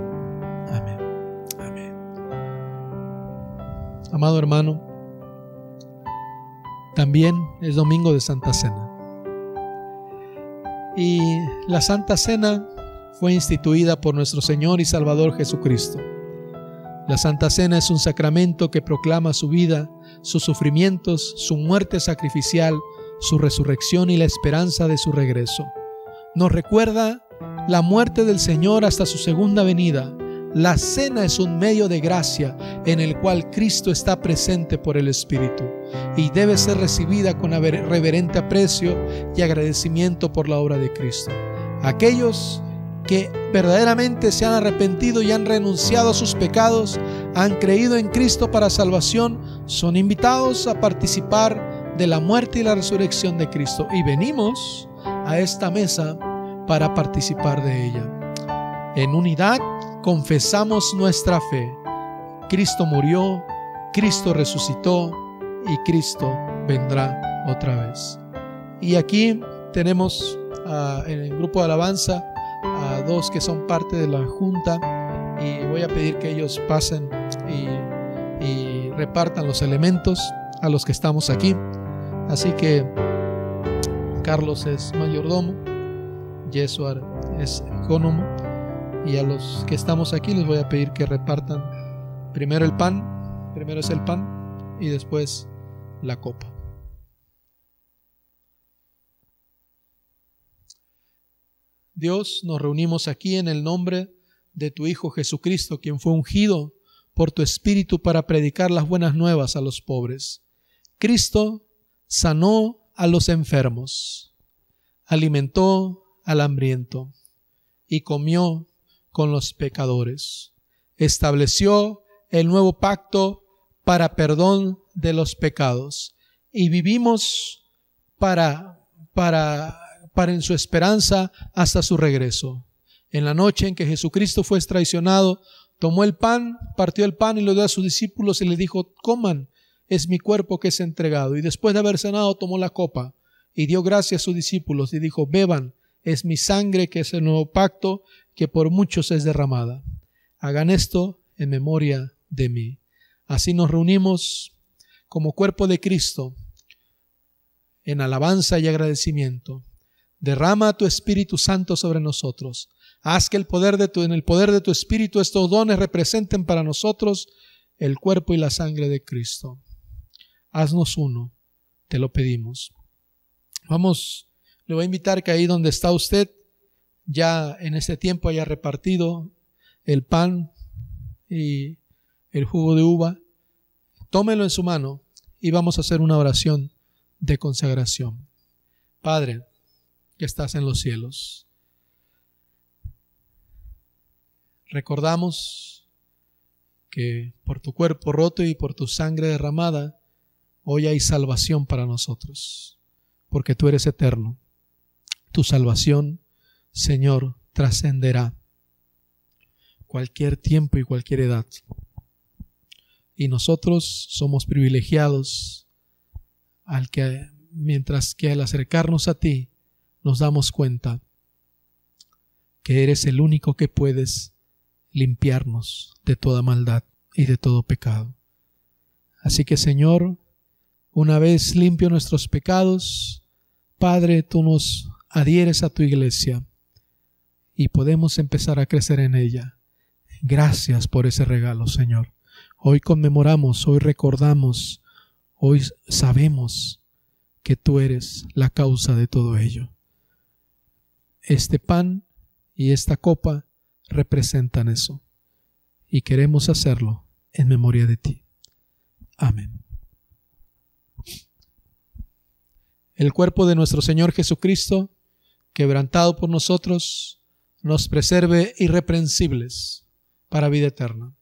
Amén. Amén. Amado hermano, también es domingo de Santa Cena. Y la Santa Cena fue instituida por nuestro Señor y Salvador Jesucristo. La Santa Cena es un sacramento que proclama su vida, sus sufrimientos, su muerte sacrificial, su resurrección y la esperanza de su regreso. Nos recuerda la muerte del Señor hasta su segunda venida. La cena es un medio de gracia en el cual Cristo está presente por el Espíritu y debe ser recibida con reverente aprecio y agradecimiento por la obra de Cristo. Aquellos que verdaderamente se han arrepentido y han renunciado a sus pecados, han creído en Cristo para salvación, son invitados a participar de la muerte y la resurrección de Cristo, y venimos a esta mesa para participar de ella. En unidad confesamos nuestra fe. Cristo murió, Cristo resucitó y Cristo vendrá otra vez. Y aquí tenemos en el grupo de alabanza a dos que son parte de la junta y voy a pedir que ellos pasen y repartan los elementos a los que estamos aquí. Así que Carlos es mayordomo, Yesuar es ecónomo, y a los que estamos aquí les voy a pedir que repartan primero el pan, primero es el pan y después la copa. Dios, nos reunimos aquí en el nombre de tu Hijo Jesucristo, quien fue ungido por tu Espíritu para predicar las buenas nuevas a los pobres. Cristo sanó a los enfermos, alimentó al hambriento y comió con los pecadores. Estableció el nuevo pacto para perdón de los pecados y vivimos para en su esperanza hasta su regreso. En la noche en que Jesucristo fue traicionado, tomó el pan, partió el pan y lo dio a sus discípulos y les dijo: coman, es mi cuerpo que es entregado. Y después de haber cenado, tomó la copa y dio gracias a sus discípulos y dijo: beban, es mi sangre que es el nuevo pacto que por muchos es derramada. Hagan esto en memoria de mí. Así nos reunimos como cuerpo de Cristo en alabanza y agradecimiento. Derrama tu Espíritu Santo sobre nosotros. Haz que en el poder de tu Espíritu estos dones representen para nosotros el cuerpo y la sangre de Cristo. Haznos uno, te lo pedimos. Vamos, le voy a invitar que ahí donde está usted, ya en este tiempo haya repartido el pan y el jugo de uva. Tómelo en su mano y vamos a hacer una oración de consagración. Padre, que estás en los cielos, recordamos que por tu cuerpo roto y por tu sangre derramada, hoy hay salvación para nosotros, porque tú eres eterno. Tu salvación, Señor, trascenderá cualquier tiempo y cualquier edad. Y nosotros somos privilegiados mientras que al acercarnos a ti, nos damos cuenta que eres el único que puedes limpiarnos de toda maldad y de todo pecado. Así que, Señor, una vez limpio nuestros pecados, Padre, tú nos adhieres a tu iglesia y podemos empezar a crecer en ella. Gracias por ese regalo, Señor. Hoy conmemoramos, hoy recordamos, hoy sabemos que tú eres la causa de todo ello. Este pan y esta copa representan eso y queremos hacerlo en memoria de ti. Amén. El cuerpo de nuestro Señor Jesucristo, quebrantado por nosotros, nos preserve irreprensibles para vida eterna.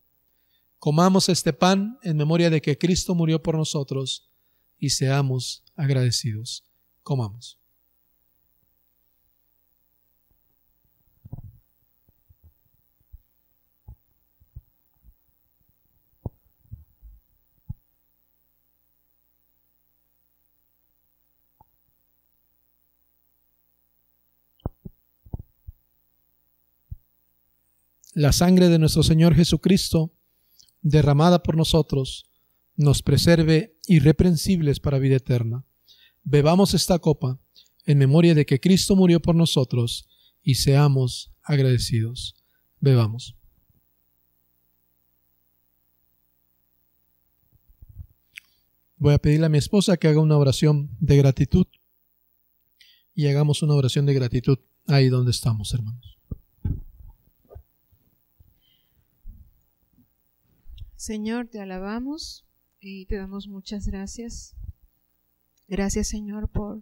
Comamos este pan en memoria de que Cristo murió por nosotros y seamos agradecidos. Comamos. La sangre de nuestro Señor Jesucristo, derramada por nosotros, nos preserve irreprensibles para vida eterna. Bebamos esta copa en memoria de que Cristo murió por nosotros y seamos agradecidos. Bebamos. Voy a pedirle a mi esposa que haga una oración de gratitud y hagamos una oración de gratitud ahí donde estamos, hermanos. Señor, te alabamos y te damos muchas gracias. Gracias, Señor, por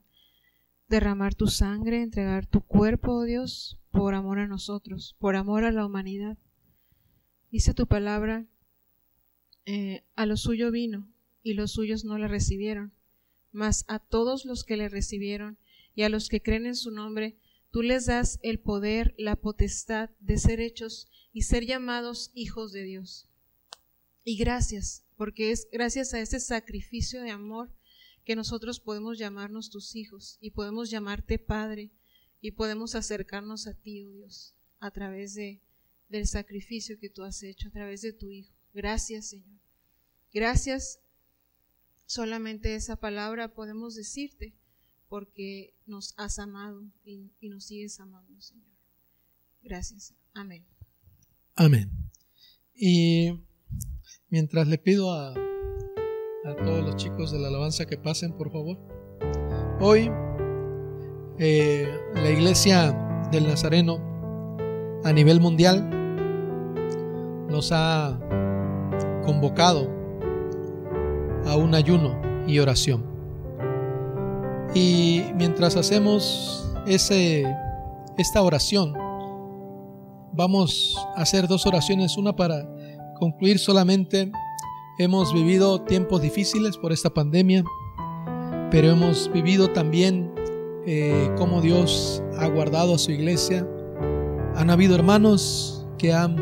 derramar tu sangre, entregar tu cuerpo, oh Dios, por amor a nosotros, por amor a la humanidad. Dice tu palabra, a lo suyo vino y los suyos no le recibieron, mas a todos los que le recibieron y a los que creen en su nombre, tú les das el poder, la potestad de ser hechos y ser llamados hijos de Dios. Y gracias, porque es gracias a ese sacrificio de amor que nosotros podemos llamarnos tus hijos y podemos llamarte Padre, y podemos acercarnos a ti, oh Dios, a través del sacrificio que tú has hecho, a través de tu Hijo. Gracias, Señor. Gracias. Solamente esa palabra podemos decirte, porque nos has amado y nos sigues amando, Señor. Gracias. Amén. Amén. Y mientras le pido a todos los chicos de la alabanza que pasen, por favor. Hoy la Iglesia del Nazareno a nivel mundial nos ha convocado a un ayuno y oración. Y mientras hacemos esta oración, vamos a hacer dos oraciones, una para concluir solamente. Hemos vivido tiempos difíciles por esta pandemia, pero hemos vivido también cómo Dios ha guardado a su iglesia. Han habido hermanos que han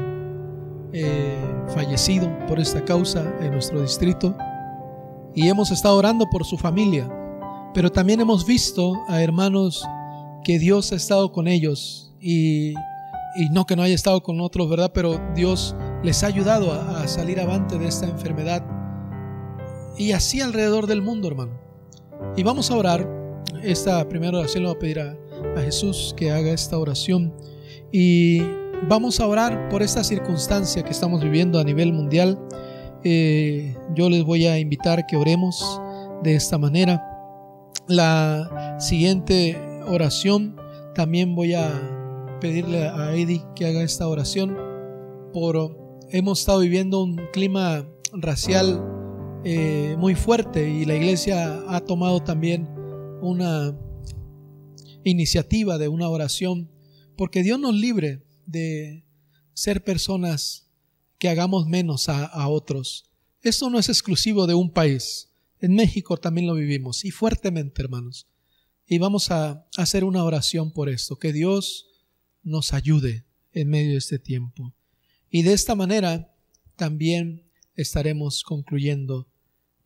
fallecido por esta causa en nuestro distrito y hemos estado orando por su familia, pero también hemos visto a hermanos que Dios ha estado con ellos y no que no haya estado con otros, ¿verdad? Pero Dios les ha ayudado a salir avante de esta enfermedad, y así alrededor del mundo, hermano. Y vamos a orar. Esta primera oración le voy a pedir a Jesús que haga esta oración, y vamos a orar por esta circunstancia que estamos viviendo a nivel mundial. Yo les voy a invitar que oremos de esta manera. La siguiente oración también voy a pedirle a Eddie que haga esta oración. Hemos estado viviendo un clima racial muy fuerte, y la iglesia ha tomado también una iniciativa de una oración, porque Dios nos libre de ser personas que hagamos menos a otros. Esto no es exclusivo de un país. En México también lo vivimos, y fuertemente, hermanos. Y vamos a hacer una oración por esto, que Dios nos ayude en medio de este tiempo. Y de esta manera también estaremos concluyendo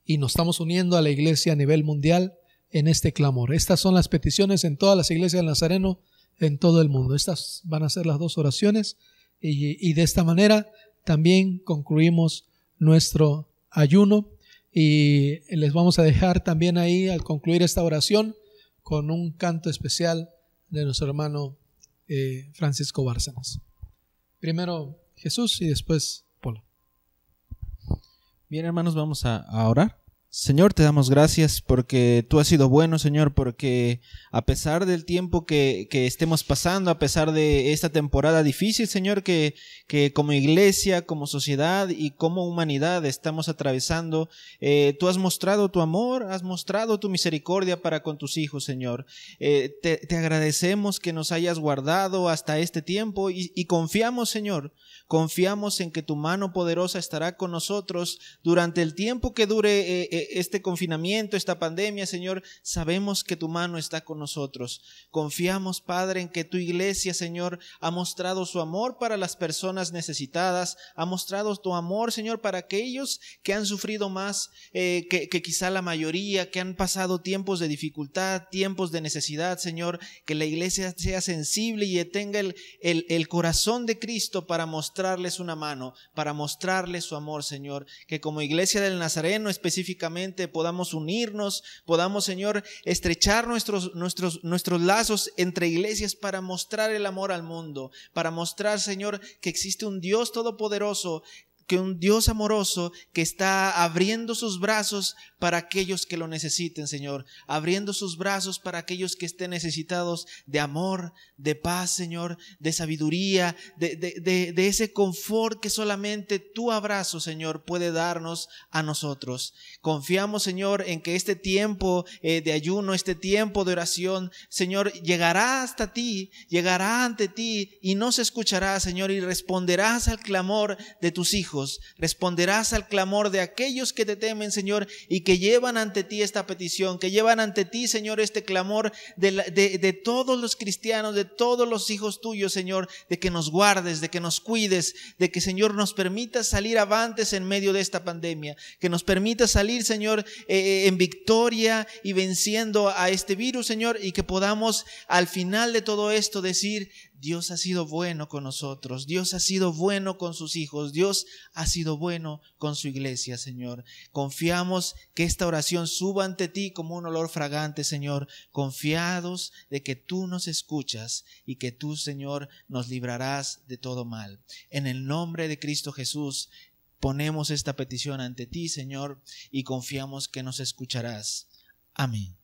y nos estamos uniendo a la iglesia a nivel mundial en este clamor. Estas son las peticiones en todas las iglesias del Nazareno en todo el mundo. Estas van a ser las dos oraciones, y de esta manera también concluimos nuestro ayuno, y les vamos a dejar también ahí, al concluir esta oración, con un canto especial de nuestro hermano Francisco Bárcenas. Primero Jesús y después Polo. Bien, hermanos, vamos a orar. Señor, te damos gracias porque tú has sido bueno, Señor, porque a pesar del tiempo que estemos pasando, a pesar de esta temporada difícil, Señor, que como iglesia, como sociedad y como humanidad estamos atravesando, tú has mostrado tu amor, has mostrado tu misericordia para con tus hijos, Señor. Te agradecemos que nos hayas guardado hasta este tiempo y confiamos, Señor, confiamos en que tu mano poderosa estará con nosotros durante el tiempo que dure este confinamiento, esta pandemia, Señor. Sabemos que tu mano está con nosotros. Confiamos, Padre, en que tu iglesia, Señor, ha mostrado su amor para las personas necesitadas, ha mostrado tu amor, Señor, para aquellos que han sufrido más que quizá la mayoría, que han pasado tiempos de dificultad, tiempos de necesidad, Señor. Que la iglesia sea sensible y tenga el corazón de Cristo para mostrarles una mano, para mostrarles su amor, Señor. Que como iglesia del Nazareno específicamente podamos unirnos, podamos, Señor, estrechar nuestros lazos entre iglesias para mostrar el amor al mundo, para mostrar, Señor, que existe un Dios todopoderoso, que un Dios amoroso que está abriendo sus brazos para aquellos que lo necesiten, Señor, abriendo sus brazos para aquellos que estén necesitados de amor, de paz, Señor, de sabiduría, de ese confort que solamente tu abrazo, Señor, puede darnos a nosotros. Confiamos, Señor, en que este tiempo de ayuno, este tiempo de oración, Señor, llegará hasta ti, llegará ante ti y nos escuchará, Señor, y responderás al clamor de tus hijos, hijos, responderás al clamor de aquellos que te temen, Señor, y que llevan ante ti esta petición, que llevan ante ti, Señor, este clamor de todos los cristianos, de todos los hijos tuyos, Señor, de que nos guardes, de que nos cuides, de que, Señor, nos permitas salir avantes en medio de esta pandemia, que nos permitas salir, Señor, en victoria y venciendo a este virus, Señor, y que podamos al final de todo esto decir: Dios ha sido bueno con nosotros, Dios ha sido bueno con sus hijos, Dios ha sido bueno con su iglesia, Señor. Confiamos que esta oración suba ante ti como un olor fragante, Señor, confiados de que tú nos escuchas y que tú, Señor, nos librarás de todo mal. En el nombre de Cristo Jesús, ponemos esta petición ante ti, Señor, y confiamos que nos escucharás. Amén.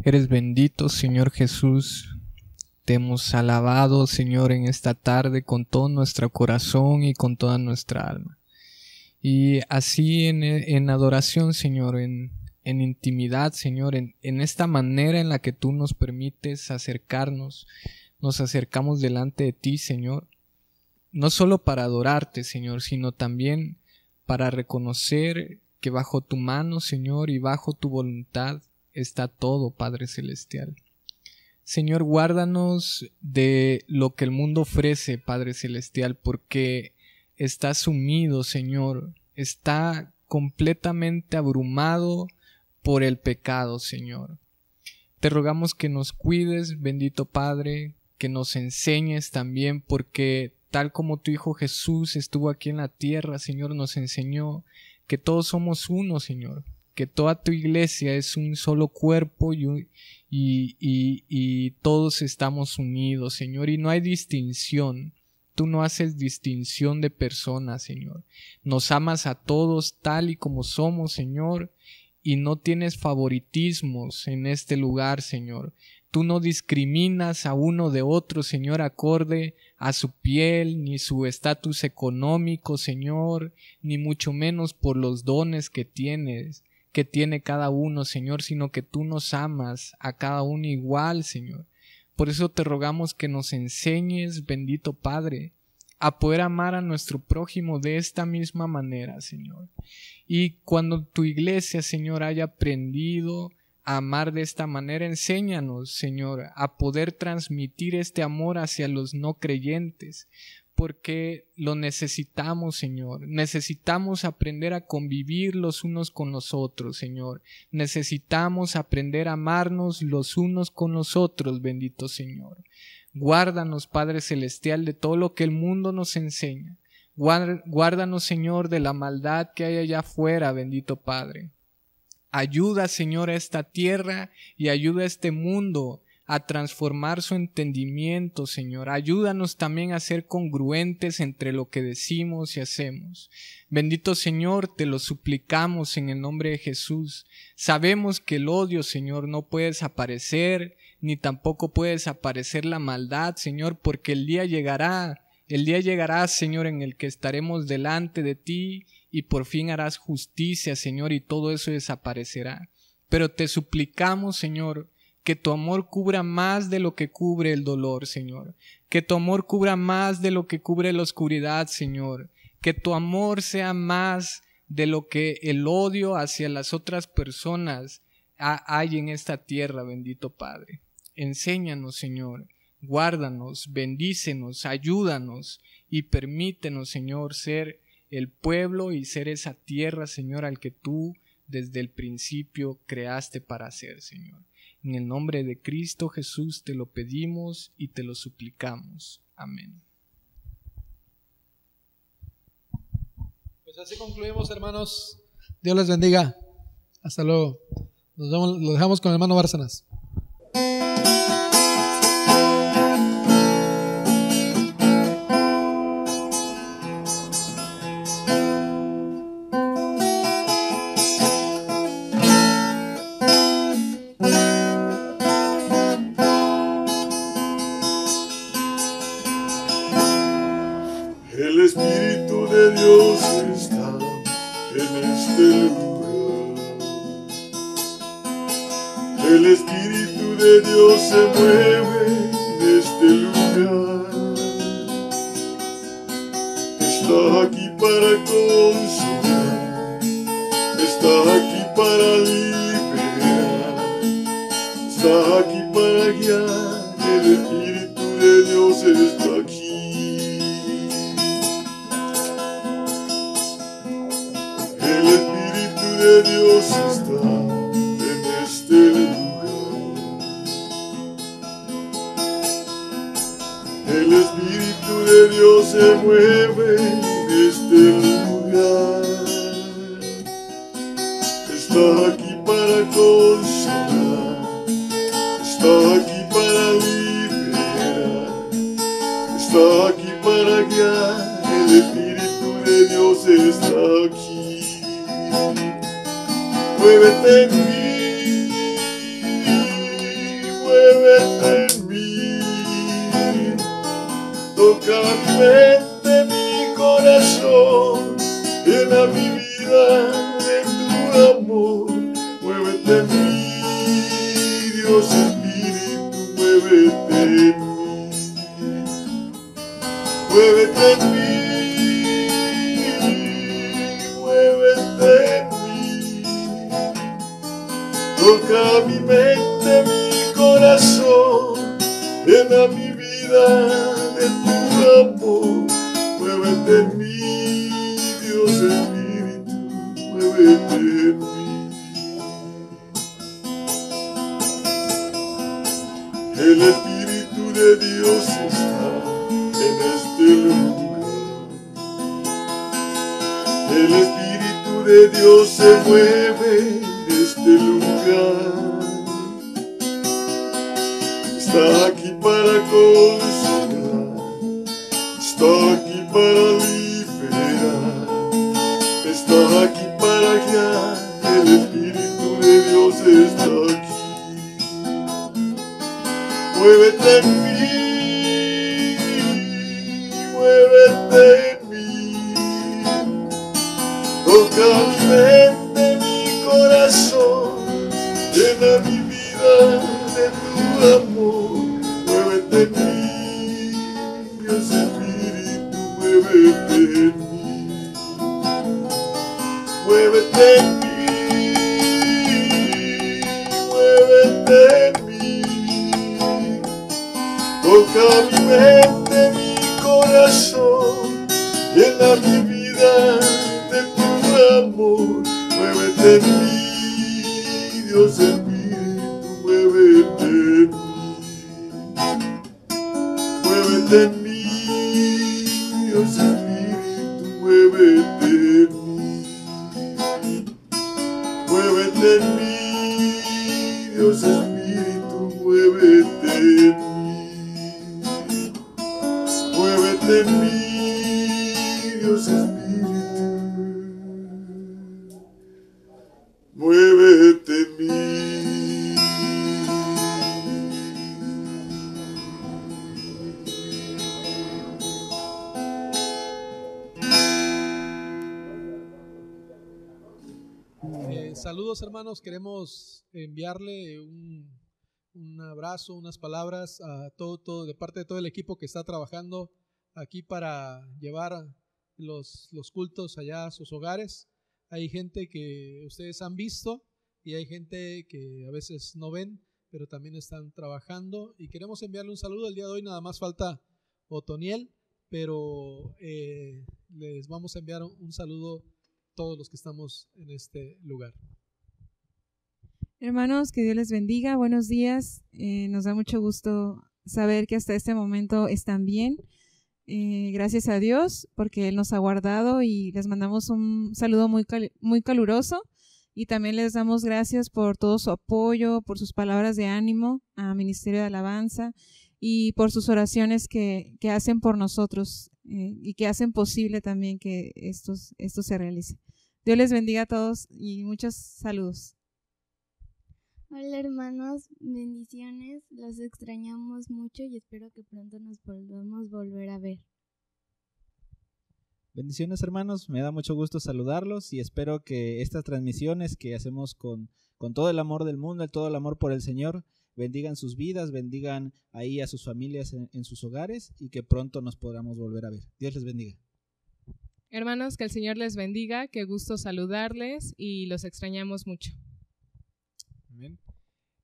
Eres bendito, Señor Jesús. Te hemos alabado, Señor, en esta tarde con todo nuestro corazón y con toda nuestra alma. Y así en adoración, Señor, en intimidad, Señor, en esta manera en la que tú nos permites acercarnos, nos acercamos delante de ti, Señor, no solo para adorarte, Señor, sino también para reconocer que bajo tu mano, Señor, y bajo tu voluntad está todo, Padre Celestial. Señor, guárdanos de lo que el mundo ofrece, Padre Celestial, porque está sumido, Señor, está completamente abrumado por el pecado, Señor. Te rogamos que nos cuides, bendito Padre, que nos enseñes también, porque tal como tu Hijo Jesús estuvo aquí en la tierra, Señor, nos enseñó que todos somos uno, Señor, que toda tu iglesia es un solo cuerpo y todos estamos unidos, Señor, y no hay distinción. Tú no haces distinción de personas, Señor. Nos amas a todos tal y como somos, Señor, y no tienes favoritismos en este lugar, Señor. Tú no discriminas a uno de otro, Señor, acorde a su piel, ni su estatus económico, Señor, ni mucho menos por los dones que tiene cada uno, Señor, sino que tú nos amas a cada uno igual, Señor. Por eso te rogamos que nos enseñes, bendito Padre, a poder amar a nuestro prójimo de esta misma manera, Señor. Y cuando tu iglesia, Señor, haya aprendido a amar de esta manera, enséñanos, Señor, a poder transmitir este amor hacia los no creyentes, porque lo necesitamos, Señor. Necesitamos aprender a convivir los unos con los otros, Señor. Necesitamos aprender a amarnos los unos con los otros, bendito Señor. Guárdanos, Padre Celestial, de todo lo que el mundo nos enseña. Guárdanos, Señor, de la maldad que hay allá afuera, bendito Padre. Ayuda, Señor, a esta tierra y ayuda a este mundo a transformar su entendimiento, Señor. Ayúdanos también a ser congruentes entre lo que decimos y hacemos. Bendito Señor, te lo suplicamos en el nombre de Jesús. Sabemos que el odio, Señor, no puede desaparecer, ni tampoco puede desaparecer la maldad, Señor, porque el día llegará, Señor, en el que estaremos delante de ti y por fin harás justicia, Señor, y todo eso desaparecerá. Pero te suplicamos, Señor, que tu amor cubra más de lo que cubre el dolor, Señor. Que tu amor cubra más de lo que cubre la oscuridad, Señor. Que tu amor sea más de lo que el odio hacia las otras personas hay en esta tierra, bendito Padre. Enséñanos, Señor. Guárdanos, bendícenos, ayúdanos y permítenos, Señor, ser el pueblo y ser esa tierra, Señor, al que tú desde el principio creaste para ser, Señor. En el nombre de Cristo Jesús te lo pedimos y te lo suplicamos. Amén. Pues así concluimos, hermanos. Dios les bendiga. Hasta luego. Nos vemos, lo dejamos con el hermano Bárcenas. El Espíritu de Dios está en este lugar. El Espíritu de Dios se mueve en este lugar. Está aquí para consolar, está aquí para liberar, está aquí para guiar. El Espíritu de Dios está aquí. El Espíritu de Dios está en este lugar. El Espíritu de Dios se mueve en este lugar. Está aquí para consolar, está aquí para liberar, está aquí para guiar. El Espíritu de Dios está aquí. Muévete en mí, muévete en mí. Toca mi mente, mi corazón, llena mi vida de tu amor. Muévete en mí, Dios Espíritu, muévete en mí. Muévete en mí, muévete en mí. Toca mi mente, mi corazón, llena mi vida de tu amor. Muévete en mí, Dios Espíritu, muévete en mí. El Espíritu de Dios está en este lugar. El Espíritu de Dios se mueve en este lugar. Está aquí para consolar, está aquí para liberar, está aquí para guiar. El Espíritu de Dios está aquí. Muévete en mí, muévete en mí. Toca mi mente, mi corazón, llena mi vida de tu amor. Muévete en mí, Dios Espíritu, muévete en mí. Muévete en mí, muévete en mí. Toca mi mente, mi corazón, llena mi vida de tu amor. Muévete en mí, Dios Espíritu, muévete en mí. Muévete en mí, Dios Espíritu, muévete en mí. Muévete en mí, Dios Espíritu, muévete en mí. Muévete en mí, Dios Espíritu, muévete en mí. Saludos hermanos, queremos enviarle un abrazo, unas palabras a todo de parte de todo el equipo que está trabajando aquí para llevar los cultos allá a sus hogares. Hay gente que ustedes han visto y hay gente que a veces no ven, pero también están trabajando y queremos enviarle un saludo. El día de hoy nada más falta Otoniel, pero les vamos a enviar un saludo a todos los que estamos en este lugar. Hermanos, que Dios les bendiga, buenos días. Nos da mucho gusto saber que hasta este momento están bien. Gracias a Dios porque Él nos ha guardado y les mandamos un saludo muy caluroso y también les damos gracias por todo su apoyo, por sus palabras de ánimo a Ministerio de Alabanza y por sus oraciones que hacen por nosotros y que hacen posible también que esto se realice. Dios les bendiga a todos y muchos saludos. Hola hermanos, bendiciones, los extrañamos mucho y espero que pronto nos podamos volver a ver. Bendiciones hermanos, me da mucho gusto saludarlos y espero que estas transmisiones que hacemos con todo el amor del mundo, todo el amor por el Señor, bendigan sus vidas, bendigan ahí a sus familias en sus hogares y que pronto nos podamos volver a ver. Dios les bendiga. Hermanos, que el Señor les bendiga, qué gusto saludarles y los extrañamos mucho. Amén.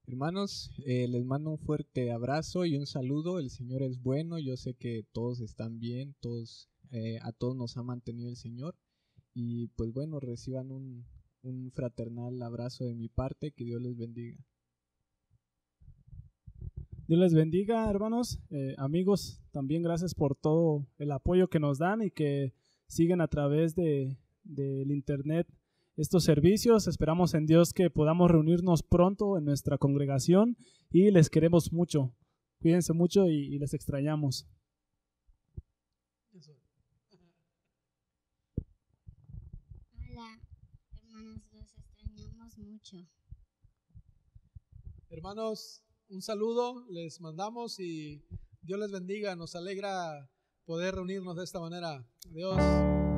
Hermanos, les mando un fuerte abrazo y un saludo. El Señor es bueno, yo sé que todos están bien, a todos nos ha mantenido el Señor. Y pues bueno, reciban un fraternal abrazo de mi parte, que Dios les bendiga. Dios les bendiga, hermanos, amigos, también gracias por todo el apoyo que nos dan y que siguen a través del internet estos servicios. Esperamos en Dios que podamos reunirnos pronto en nuestra congregación y les queremos mucho. Cuídense mucho y les extrañamos. Hola, hermanos, los extrañamos mucho. Hermanos, un saludo les mandamos y Dios les bendiga. Nos alegra poder reunirnos de esta manera. Adiós.